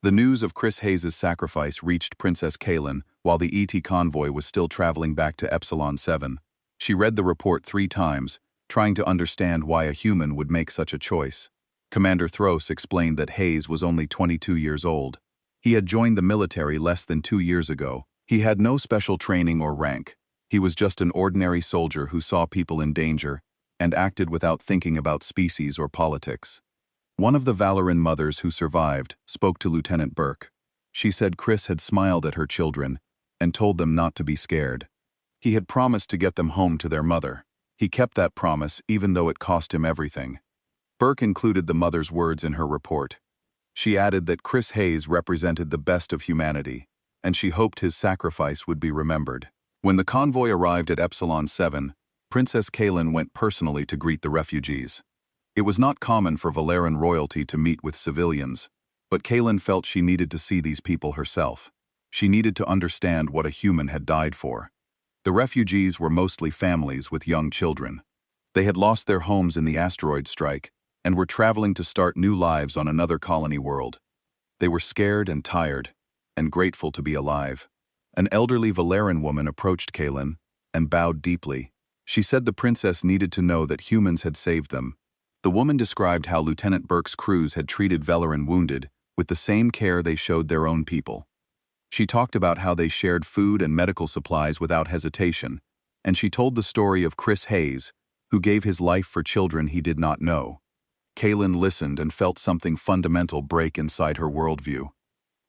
A: The news of Chris Hayes' sacrifice reached Princess Callan while the ET convoy was still traveling back to Epsilon 7. She read the report 3 times, trying to understand why a human would make such a choice. Commander Thros explained that Hayes was only 22 years old. He had joined the military less than 2 years ago. He had no special training or rank. He was just an ordinary soldier who saw people in danger and acted without thinking about species or politics. One of the Valeran mothers who survived spoke to Lieutenant Burke. She said Chris had smiled at her children and told them not to be scared. He had promised to get them home to their mother. He kept that promise even though it cost him everything. Burke included the mother's words in her report. She added that Chris Hayes represented the best of humanity, and she hoped his sacrifice would be remembered. When the convoy arrived at Epsilon 7, Princess Callan went personally to greet the refugees. It was not common for Valeran royalty to meet with civilians, but Callan felt she needed to see these people herself. She needed to understand what a human had died for. The refugees were mostly families with young children. They had lost their homes in the asteroid strike and were traveling to start new lives on another colony world. They were scared and tired, and grateful to be alive. An elderly Valeran woman approached Callan and bowed deeply. She said the princess needed to know that humans had saved them, The woman described how Lieutenant Burke's crews had treated Velarin wounded with the same care they showed their own people. She talked about how they shared food and medical supplies without hesitation, and she told the story of Chris Hayes, who gave his life for children he did not know. Kaylin listened and felt something fundamental break inside her worldview.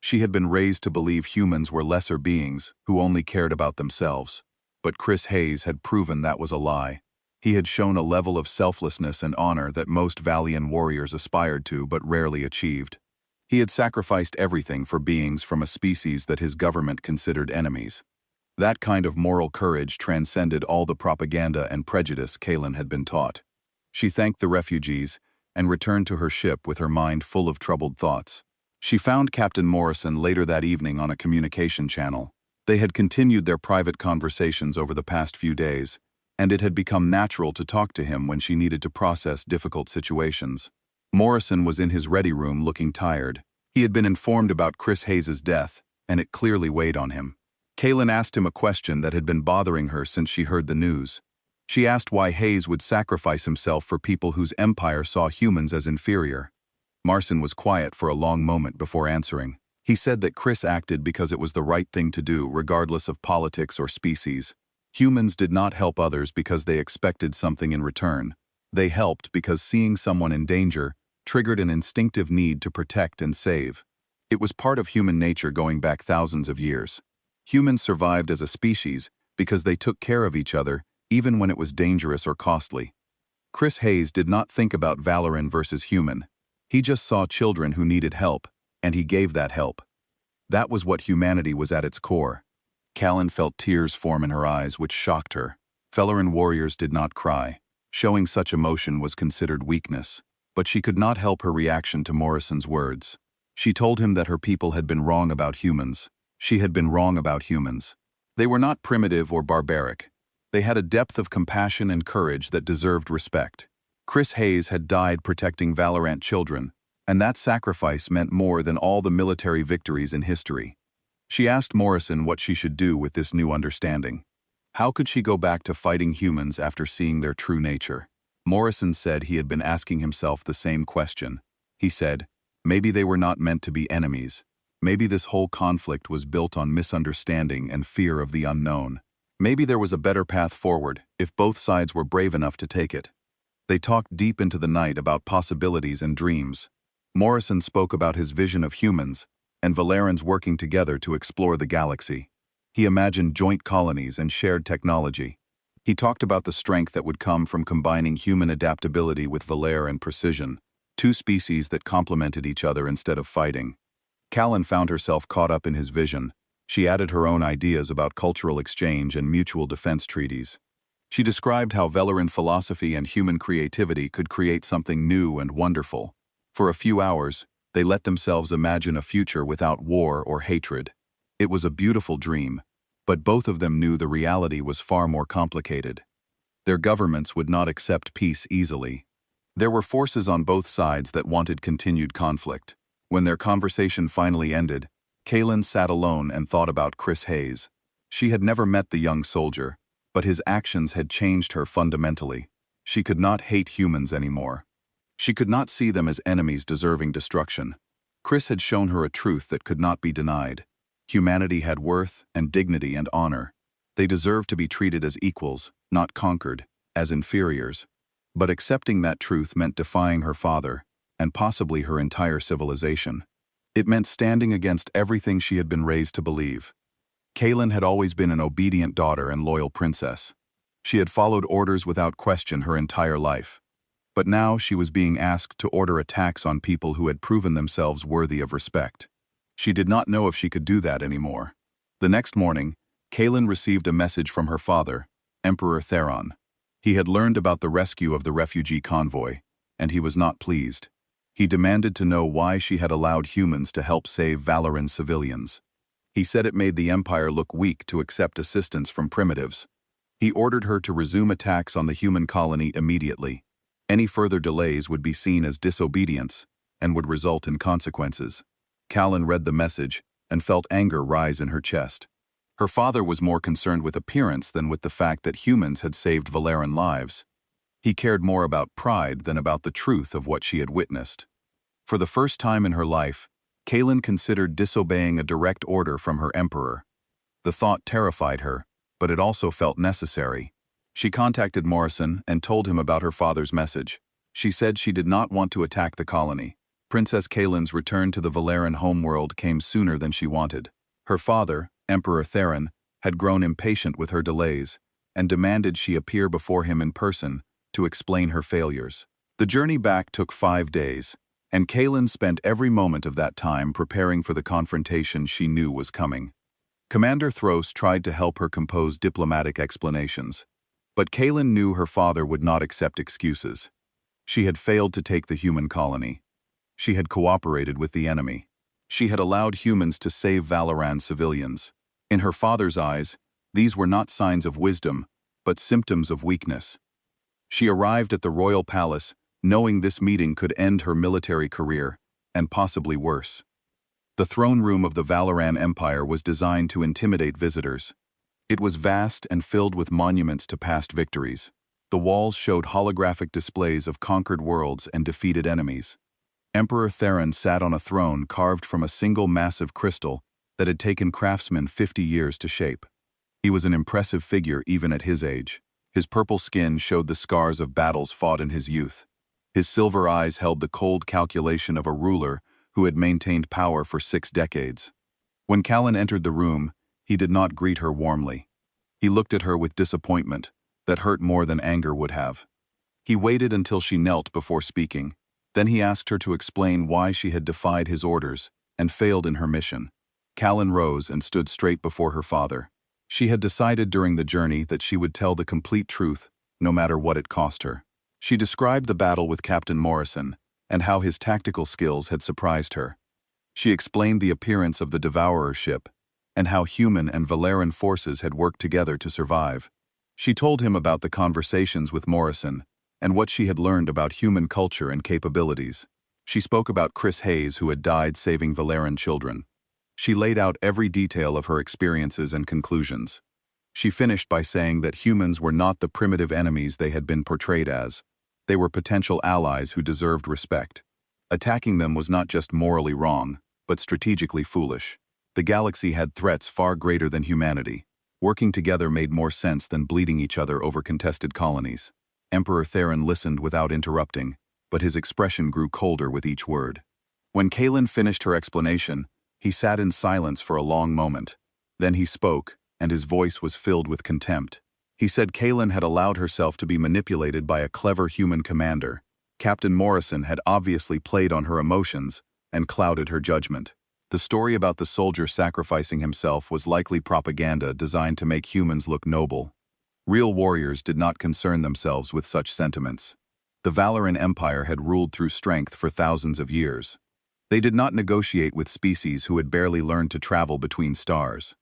A: She had been raised to believe humans were lesser beings who only cared about themselves. But Chris Hayes had proven that was a lie. He had shown a level of selflessness and honor that most Valian warriors aspired to but rarely achieved. He had sacrificed everything for beings from a species that his government considered enemies. That kind of moral courage transcended all the propaganda and prejudice Kaylin had been taught. She thanked the refugees and returned to her ship with her mind full of troubled thoughts. She found Captain Morrison later that evening on a communication channel. They had continued their private conversations over the past few days, and it had become natural to talk to him when she needed to process difficult situations. Morrison was in his ready room looking tired. He had been informed about Chris Hayes' death, and it clearly weighed on him. Kaylin asked him a question that had been bothering her since she heard the news. She asked why Hayes would sacrifice himself for people whose empire saw humans as inferior. Morrison was quiet for a long moment before answering. He said that Chris acted because it was the right thing to do regardless of politics or species. Humans did not help others because they expected something in return. They helped because seeing someone in danger triggered an instinctive need to protect and save. It was part of human nature going back thousands of years. Humans survived as a species because they took care of each other even when it was dangerous or costly. Chris Hayes did not think about Valoran versus human. He just saw children who needed help, and he gave that help. That was what humanity was at its core. Callan felt tears form in her eyes, which shocked her. Velaran warriors did not cry. Showing such emotion was considered weakness. But she could not help her reaction to Morrison's words. She told him that her people had been wrong about humans. She had been wrong about humans. They were not primitive or barbaric. They had a depth of compassion and courage that deserved respect. Chris Hayes had died protecting Valorant children, and that sacrifice meant more than all the military victories in history. She asked Morrison what she should do with this new understanding. How could she go back to fighting humans after seeing their true nature? Morrison said he had been asking himself the same question. He said, maybe they were not meant to be enemies. Maybe this whole conflict was built on misunderstanding and fear of the unknown. Maybe there was a better path forward if both sides were brave enough to take it. They talked deep into the night about possibilities and dreams. Morrison spoke about his vision of humans and Valerans working together to explore the galaxy. He imagined joint colonies and shared technology. He talked about the strength that would come from combining human adaptability with Valer and precision, two species that complemented each other instead of fighting. Callan found herself caught up in his vision. She added her own ideas about cultural exchange and mutual defense treaties. She described how Velaran philosophy and human creativity could create something new and wonderful. For a few hours, they let themselves imagine a future without war or hatred. It was a beautiful dream, but both of them knew the reality was far more complicated. Their governments would not accept peace easily. There were forces on both sides that wanted continued conflict. When their conversation finally ended, Kaylin sat alone and thought about Chris Hayes. She had never met the young soldier, but his actions had changed her fundamentally. She could not hate humans anymore. She could not see them as enemies deserving destruction. Chris had shown her a truth that could not be denied. Humanity had worth and dignity and honor. They deserved to be treated as equals, not conquered, as inferiors. But accepting that truth meant defying her father, and possibly her entire civilization. It meant standing against everything she had been raised to believe. Kaylin had always been an obedient daughter and loyal princess. She had followed orders without question her entire life. But now she was being asked to order attacks on people who had proven themselves worthy of respect. She did not know if she could do that anymore. The next morning, Kaylin received a message from her father, Emperor Theron. He had learned about the rescue of the refugee convoy, and he was not pleased. He demanded to know why she had allowed humans to help save Valoran civilians. He said it made the Empire look weak to accept assistance from primitives. He ordered her to resume attacks on the human colony immediately. Any further delays would be seen as disobedience and would result in consequences. Callan read the message and felt anger rise in her chest. Her father was more concerned with appearance than with the fact that humans had saved Valeran lives. He cared more about pride than about the truth of what she had witnessed. For the first time in her life, Kaylin considered disobeying a direct order from her emperor. The thought terrified her, but it also felt necessary. She contacted Morrison and told him about her father's message. She said she did not want to attack the colony. Princess Kaylin's return to the Valeran homeworld came sooner than she wanted. Her father, Emperor Theron, had grown impatient with her delays and demanded she appear before him in person to explain her failures. The journey back took 5 days, and Kaylin spent every moment of that time preparing for the confrontation she knew was coming. Commander Thros tried to help her compose diplomatic explanations, but Kaylin knew her father would not accept excuses. She had failed to take the human colony. She had cooperated with the enemy. She had allowed humans to save Valoran civilians. In her father's eyes, these were not signs of wisdom, but symptoms of weakness. She arrived at the royal palace, knowing this meeting could end her military career, and possibly worse. The throne room of the Valoran Empire was designed to intimidate visitors. It was vast and filled with monuments to past victories. The walls showed holographic displays of conquered worlds and defeated enemies. Emperor Theron sat on a throne carved from a single massive crystal that had taken craftsmen 50 years to shape. He was an impressive figure even at his age. His purple skin showed the scars of battles fought in his youth. His silver eyes held the cold calculation of a ruler who had maintained power for 6 decades. When Callan entered the room, he did not greet her warmly. He looked at her with disappointment that hurt more than anger would have. He waited until she knelt before speaking. Then he asked her to explain why she had defied his orders and failed in her mission. Callan rose and stood straight before her father. She had decided during the journey that she would tell the complete truth, no matter what it cost her. She described the battle with Captain Morrison and how his tactical skills had surprised her. She explained the appearance of the Devourer ship and how human and Valeran forces had worked together to survive. She told him about the conversations with Morrison and what she had learned about human culture and capabilities. She spoke about Chris Hayes, who had died saving Valeran children. She laid out every detail of her experiences and conclusions. She finished by saying that humans were not the primitive enemies they had been portrayed as. They were potential allies who deserved respect. Attacking them was not just morally wrong, but strategically foolish. The galaxy had threats far greater than humanity. Working together made more sense than bleeding each other over contested colonies. Emperor Theron listened without interrupting, but his expression grew colder with each word. When Kaylin finished her explanation, he sat in silence for a long moment. Then he spoke, and his voice was filled with contempt. He said Kaylin had allowed herself to be manipulated by a clever human commander. Captain Morrison had obviously played on her emotions and clouded her judgment. The story about the soldier sacrificing himself was likely propaganda designed to make humans look noble. Real warriors did not concern themselves with such sentiments. The Valoran Empire had ruled through strength for thousands of years. They did not negotiate with species who had barely learned to travel between stars.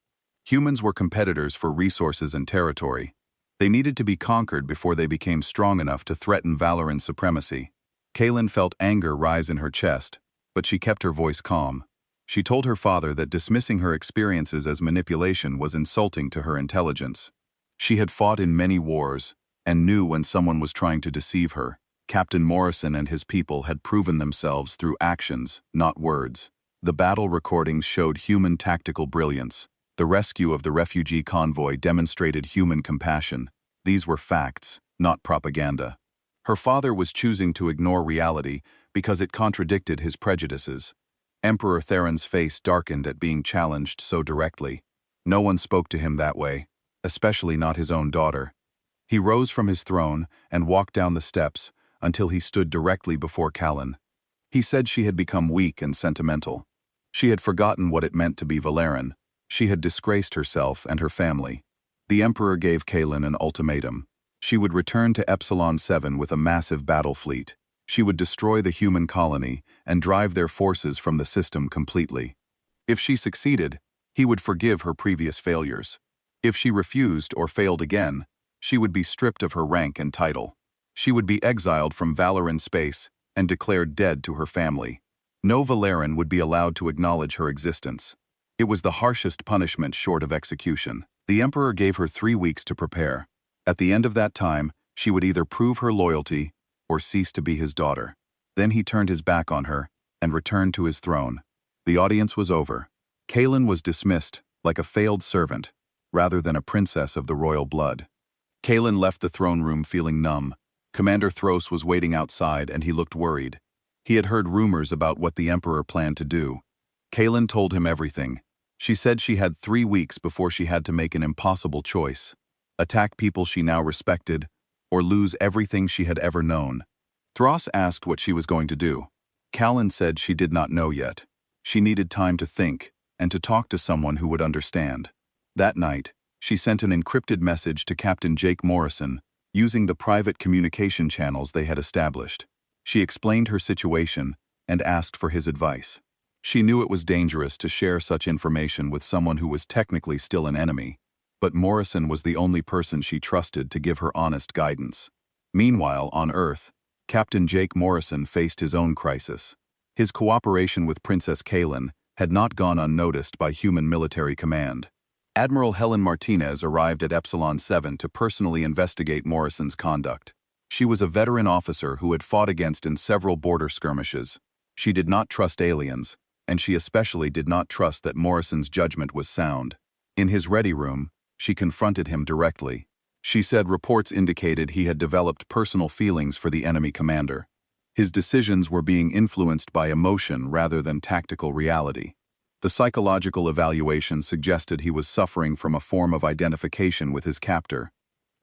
A: Humans were competitors for resources and territory. They needed to be conquered before they became strong enough to threaten Valoran supremacy. Kaylin felt anger rise in her chest, but she kept her voice calm. She told her father that dismissing her experiences as manipulation was insulting to her intelligence. She had fought in many wars and knew when someone was trying to deceive her. Captain Morrison and his people had proven themselves through actions, not words. The battle recordings showed human tactical brilliance. The rescue of the refugee convoy demonstrated human compassion. These were facts, not propaganda. Her father was choosing to ignore reality because it contradicted his prejudices. Emperor Theron's face darkened at being challenged so directly. No one spoke to him that way, especially not his own daughter. He rose from his throne and walked down the steps until he stood directly before Callan. He said she had become weak and sentimental. She had forgotten what it meant to be Valeran. She had disgraced herself and her family. The Emperor gave Kaylin an ultimatum. She would return to Epsilon 7 with a massive battle fleet. She would destroy the human colony and drive their forces from the system completely. If she succeeded, he would forgive her previous failures. If she refused or failed again, she would be stripped of her rank and title. She would be exiled from Valoran space and declared dead to her family. No Valeran would be allowed to acknowledge her existence. It was the harshest punishment short of execution. The Emperor gave her 3 weeks to prepare. At the end of that time, She would either prove her loyalty or cease to be his daughter. Then he turned his back on her and returned to his throne. The audience was over. Kaelin was dismissed like a failed servant, rather than a princess of the royal blood. Kaelin left the throne room feeling numb. Commander Thros was waiting outside and he looked worried. He had heard rumors about what the Emperor planned to do. Kaelin told him everything. She said she had 3 weeks before she had to make an impossible choice: attack people she now respected, or lose everything she had ever known. Thros asked what she was going to do. Kaelin said she did not know yet. She needed time to think, and to talk to someone who would understand. That night, she sent an encrypted message to Captain Jake Morrison, using the private communication channels they had established. She explained her situation and asked for his advice. She knew it was dangerous to share such information with someone who was technically still an enemy, but Morrison was the only person she trusted to give her honest guidance. Meanwhile, on Earth, Captain Jake Morrison faced his own crisis. His cooperation with Princess Kaelin had not gone unnoticed by human military command. Admiral Helen Martinez arrived at Epsilon 7 to personally investigate Morrison's conduct. She was a veteran officer who had fought against in several border skirmishes. She did not trust aliens, and she especially did not trust that Morrison's judgment was sound. In his ready room, she confronted him directly. She said reports indicated he had developed personal feelings for the enemy commander. His decisions were being influenced by emotion rather than tactical reality. The psychological evaluation suggested he was suffering from a form of identification with his captor.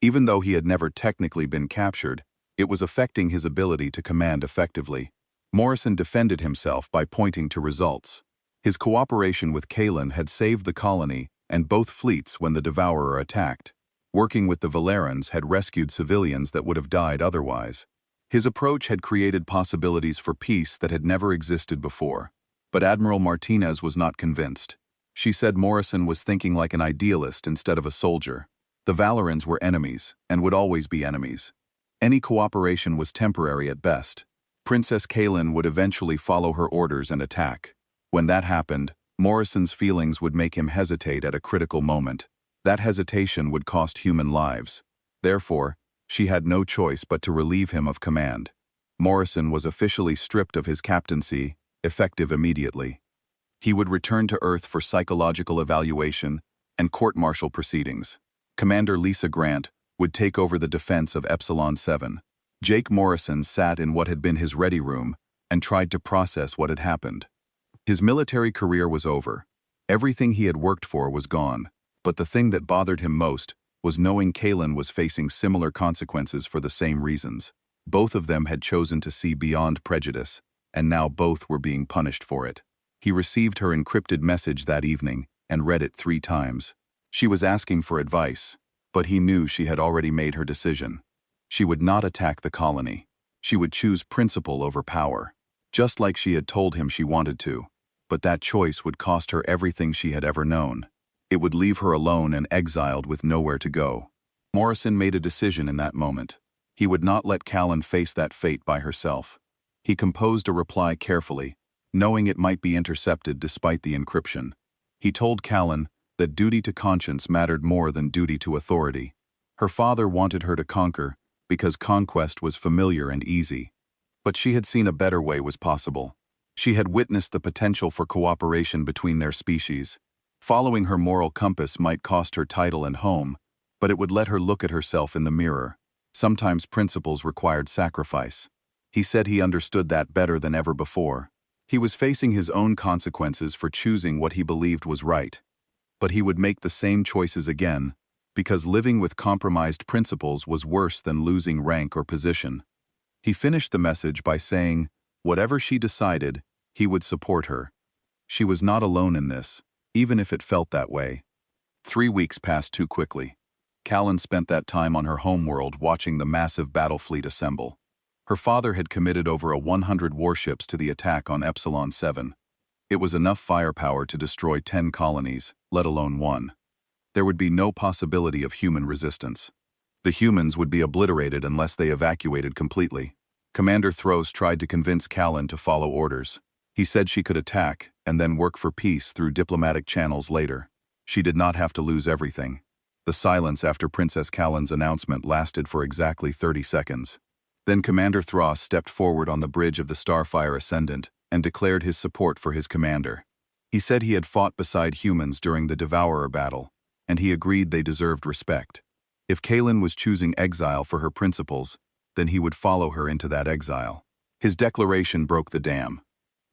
A: Even though he had never technically been captured, it was affecting his ability to command effectively. Morrison defended himself by pointing to results. His cooperation with Kaelin had saved the colony and both fleets when the Devourer attacked. Working with the Valerans had rescued civilians that would have died otherwise. His approach had created possibilities for peace that had never existed before. But Admiral Martinez was not convinced. She said Morrison was thinking like an idealist instead of a soldier. The Valerans were enemies, and would always be enemies. Any cooperation was temporary at best. Princess Kaelin would eventually follow her orders and attack. When that happened, Morrison's feelings would make him hesitate at a critical moment. That hesitation would cost human lives. Therefore, she had no choice but to relieve him of command. Morrison was officially stripped of his captaincy, effective immediately. He would return to Earth for psychological evaluation and court-martial proceedings. Commander Lisa Grant would take over the defense of Epsilon 7. Jake Morrison sat in what had been his ready room and tried to process what had happened. His military career was over. Everything he had worked for was gone. But the thing that bothered him most was knowing Kaelin was facing similar consequences for the same reasons. Both of them had chosen to see beyond prejudice, and now both were being punished for it. He received her encrypted message that evening and read it 3 times. She was asking for advice, but he knew she had already made her decision. She would not attack the colony. She would choose principle over power, just like she had told him she wanted to. But that choice would cost her everything she had ever known. It would leave her alone and exiled with nowhere to go. Morrison made a decision in that moment. He would not let Kaelin face that fate by herself. He composed a reply carefully, knowing it might be intercepted despite the encryption. He told Kaelin that duty to conscience mattered more than duty to authority. Her father wanted her to conquer because conquest was familiar and easy. But she had seen a better way was possible. She had witnessed the potential for cooperation between their species. Following her moral compass might cost her title and home, but it would let her look at herself in the mirror. Sometimes principles required sacrifice. He said he understood that better than ever before. He was facing his own consequences for choosing what he believed was right. But he would make the same choices again, because living with compromised principles was worse than losing rank or position. He finished the message by saying, whatever she decided, he would support her. She was not alone in this, even if it felt that way. 3 weeks passed too quickly. Kaelin spent that time on her homeworld watching the massive battle fleet assemble. Her father had committed over 100 warships to the attack on Epsilon 7. It was enough firepower to destroy 10 colonies, let alone 1. There would be no possibility of human resistance. The humans would be obliterated unless they evacuated completely. Commander Thros tried to convince Kaelin to follow orders. He said she could attack and then work for peace through diplomatic channels later. She did not have to lose everything. The silence after Princess Callan's announcement lasted for exactly 30 seconds. Then Commander Thros stepped forward on the bridge of the Starfire Ascendant and declared his support for his commander. He said he had fought beside humans during the Devourer battle, and he agreed they deserved respect. If Kaylin was choosing exile for her principles, then he would follow her into that exile. His declaration broke the dam.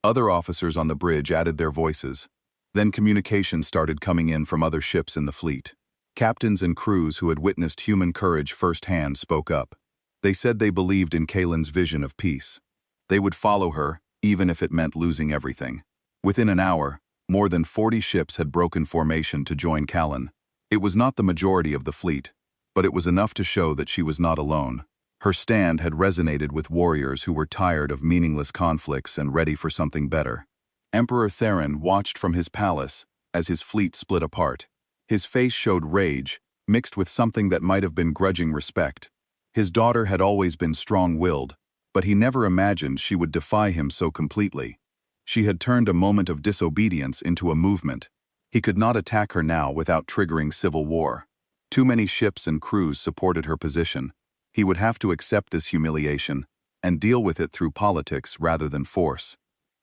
A: Other officers on the bridge added their voices. Then communications started coming in from other ships in the fleet. Captains and crews who had witnessed human courage firsthand spoke up. They said they believed in Kaylin's vision of peace. They would follow her, even if it meant losing everything. Within an hour, more than 40 ships had broken formation to join Callan. It was not the majority of the fleet, but it was enough to show that she was not alone. Her stand had resonated with warriors who were tired of meaningless conflicts and ready for something better. Emperor Theron watched from his palace as his fleet split apart. His face showed rage, mixed with something that might have been grudging respect. His daughter had always been strong-willed, but he never imagined she would defy him so completely. She had turned a moment of disobedience into a movement. He could not attack her now without triggering civil war. Too many ships and crews supported her position. He would have to accept this humiliation and deal with it through politics rather than force.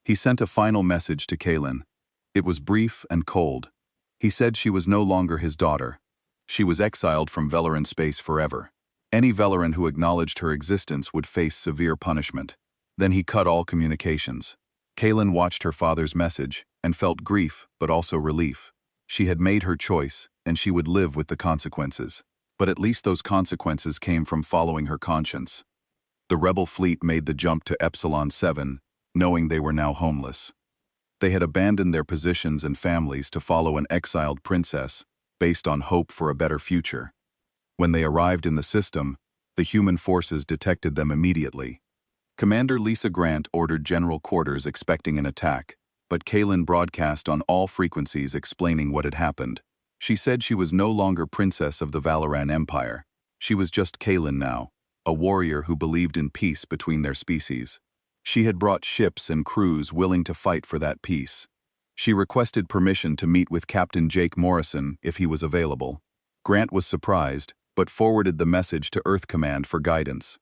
A: He sent a final message to Kaylin. It was brief and cold. He said she was no longer his daughter. She was exiled from Velaran space forever. Any Velaran who acknowledged her existence would face severe punishment. Then he cut all communications. Kaylin watched her father's message and felt grief but also relief. She had made her choice, and she would live with the consequences. But at least those consequences came from following her conscience. The rebel fleet made the jump to Epsilon 7, knowing they were now homeless. They had abandoned their positions and families to follow an exiled princess, based on hope for a better future. When they arrived in the system, the human forces detected them immediately. Commander Lisa Grant ordered general quarters expecting an attack, but Kaylin broadcast on all frequencies explaining what had happened. She said she was no longer princess of the Valoran Empire. She was just Kaylin now, a warrior who believed in peace between their species. She had brought ships and crews willing to fight for that peace. She requested permission to meet with Captain Jake Morrison if he was available. Grant was surprised, but forwarded the message to Earth Command for guidance.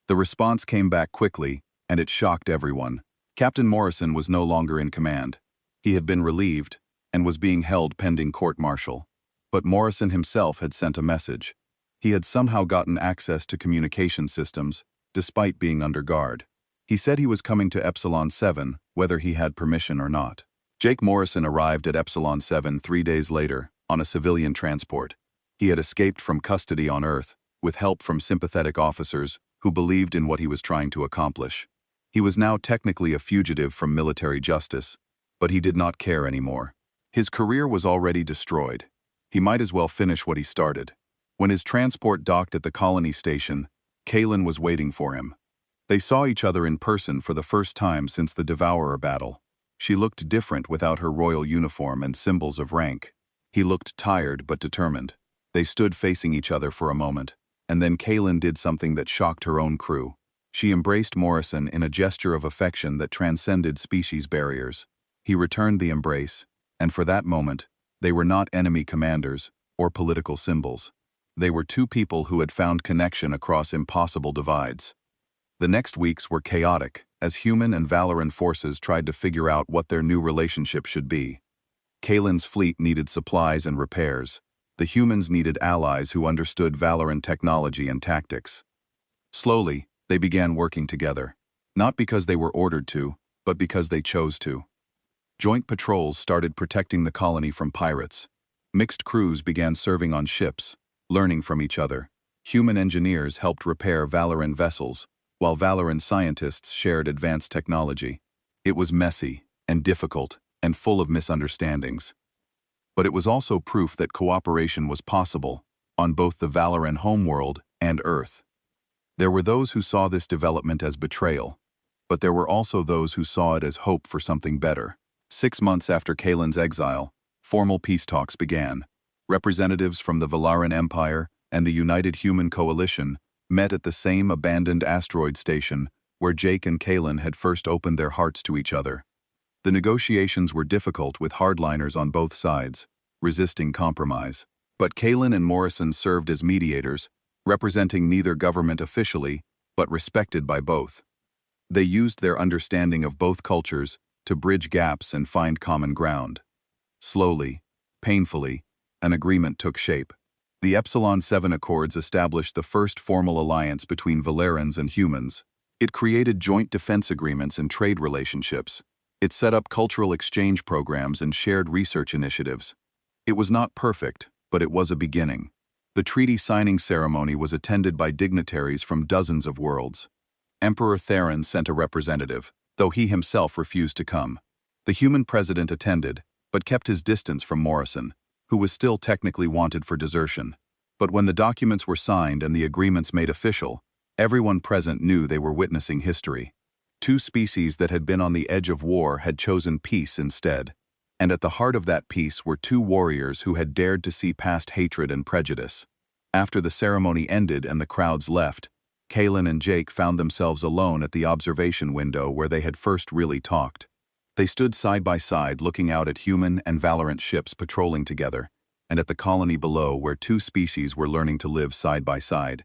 A: The response came back quickly, and it shocked everyone. Captain Morrison was no longer in command. He had been relieved, and was being held pending court-martial. But Morrison himself had sent a message. He had somehow gotten access to communication systems, despite being under guard. He said he was coming to Epsilon 7, whether he had permission or not. Jake Morrison arrived at Epsilon 7 3 days later, on a civilian transport. He had escaped from custody on Earth, with help from sympathetic officers who believed in what he was trying to accomplish. He was now technically a fugitive from military justice, but he did not care anymore. His career was already destroyed. He might as well finish what he started. When his transport docked at the colony station, Kaylin was waiting for him. They saw each other in person for the first time since the Devourer battle. She looked different without her royal uniform and symbols of rank. He looked tired but determined. They stood facing each other for a moment, and then Kaylin did something that shocked her own crew. She embraced Morrison in a gesture of affection that transcended species barriers. He returned the embrace, and for that moment, they were not enemy commanders or political symbols. They were two people who had found connection across impossible divides. The next weeks were chaotic, as human and Valoran forces tried to figure out what their new relationship should be. Kaylin's fleet needed supplies and repairs. The humans needed allies who understood Valoran technology and tactics. Slowly, they began working together, not because they were ordered to, but because they chose to. Joint patrols started protecting the colony from pirates. Mixed crews began serving on ships, learning from each other. Human engineers helped repair Valoran vessels, while Valoran scientists shared advanced technology. It was messy and difficult and full of misunderstandings. But it was also proof that cooperation was possible, on both the Valoran homeworld and Earth. There were those who saw this development as betrayal, but there were also those who saw it as hope for something better. 6 months after Kaylin's exile, formal peace talks began. Representatives from the Velaran Empire and the United Human Coalition met at the same abandoned asteroid station where Jake and Kaylin had first opened their hearts to each other. The negotiations were difficult with hardliners on both sides, resisting compromise. But Kalin and Morrison served as mediators, representing neither government officially, but respected by both. They used their understanding of both cultures to bridge gaps and find common ground. Slowly, painfully, an agreement took shape. The Epsilon 7 Accords established the first formal alliance between Valerans and humans. It created joint defense agreements and trade relationships. It set up cultural exchange programs and shared research initiatives. It was not perfect, but it was a beginning. The treaty signing ceremony was attended by dignitaries from dozens of worlds. Emperor Theron sent a representative, though he himself refused to come. The human president attended, but kept his distance from Morrison, who was still technically wanted for desertion. But when the documents were signed and the agreements made official, everyone present knew they were witnessing history. Two species that had been on the edge of war had chosen peace instead. And at the heart of that peace were two warriors who had dared to see past hatred and prejudice. After the ceremony ended and the crowds left, Kalin and Jake found themselves alone at the observation window where they had first really talked. They stood side by side looking out at human and Valorant ships patrolling together, and at the colony below where two species were learning to live side by side.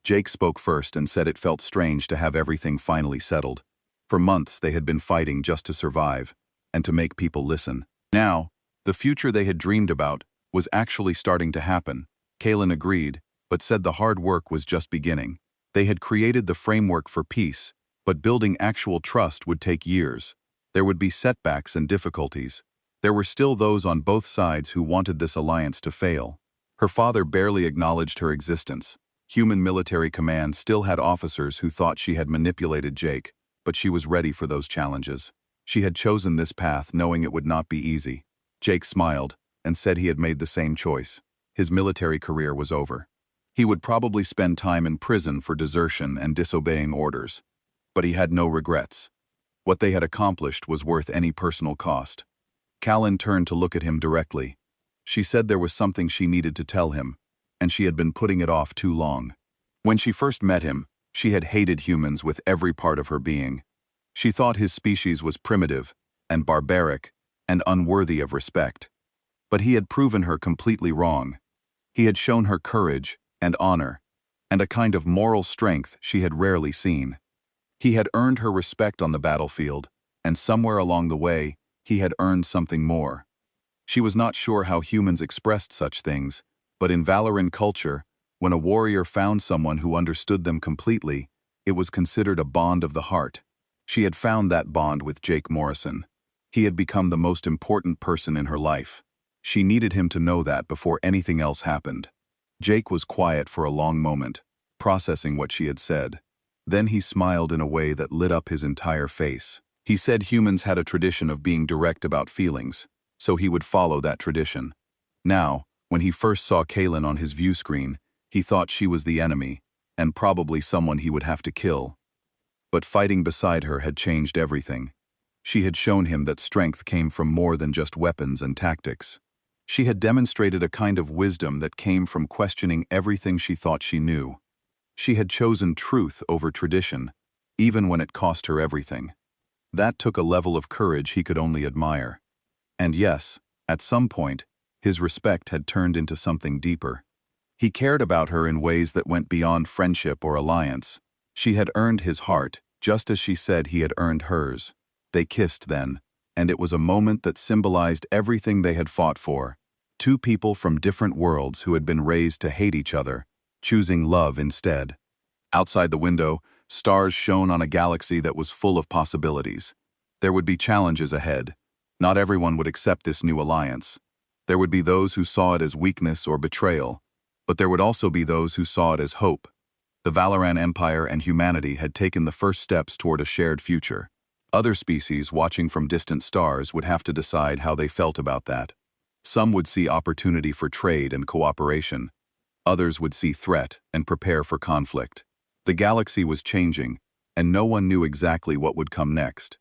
A: Jake spoke first and said it felt strange to have everything finally settled. For months they had been fighting just to survive, and to make people listen. Now, the future they had dreamed about was actually starting to happen. Kalin agreed, but said the hard work was just beginning. They had created the framework for peace, but building actual trust would take years. There would be setbacks and difficulties. There were still those on both sides who wanted this alliance to fail. Her father barely acknowledged her existence. Human military command still had officers who thought she had manipulated Jake, but she was ready for those challenges. She had chosen this path knowing it would not be easy. Jake smiled and said he had made the same choice. His military career was over. He would probably spend time in prison for desertion and disobeying orders. But he had no regrets. What they had accomplished was worth any personal cost. Kalin turned to look at him directly. She said there was something she needed to tell him, and she had been putting it off too long. When she first met him, she had hated humans with every part of her being. She thought his species was primitive and barbaric and unworthy of respect. But he had proven her completely wrong. He had shown her courage and honor, and a kind of moral strength she had rarely seen. He had earned her respect on the battlefield, and somewhere along the way, he had earned something more. She was not sure how humans expressed such things, but in Valoran culture, when a warrior found someone who understood them completely, it was considered a bond of the heart. She had found that bond with Jake Morrison. He had become the most important person in her life. She needed him to know that before anything else happened. Jake was quiet for a long moment, processing what she had said. Then he smiled in a way that lit up his entire face. He said humans had a tradition of being direct about feelings, so he would follow that tradition. Now, when he first saw Kalin on his view screen, he thought she was the enemy, and probably someone he would have to kill. But fighting beside her had changed everything. She had shown him that strength came from more than just weapons and tactics. She had demonstrated a kind of wisdom that came from questioning everything she thought she knew. She had chosen truth over tradition, even when it cost her everything. That took a level of courage he could only admire. And yes, at some point, his respect had turned into something deeper. He cared about her in ways that went beyond friendship or alliance. She had earned his heart, just as she said he had earned hers. They kissed then, and it was a moment that symbolized everything they had fought for. Two people from different worlds who had been raised to hate each other, choosing love instead. Outside the window, stars shone on a galaxy that was full of possibilities. There would be challenges ahead. Not everyone would accept this new alliance. There would be those who saw it as weakness or betrayal, but there would also be those who saw it as hope. The Valoran Empire and humanity had taken the first steps toward a shared future. Other species watching from distant stars would have to decide how they felt about that. Some would see opportunity for trade and cooperation. Others would see threat and prepare for conflict. The galaxy was changing, and no one knew exactly what would come next.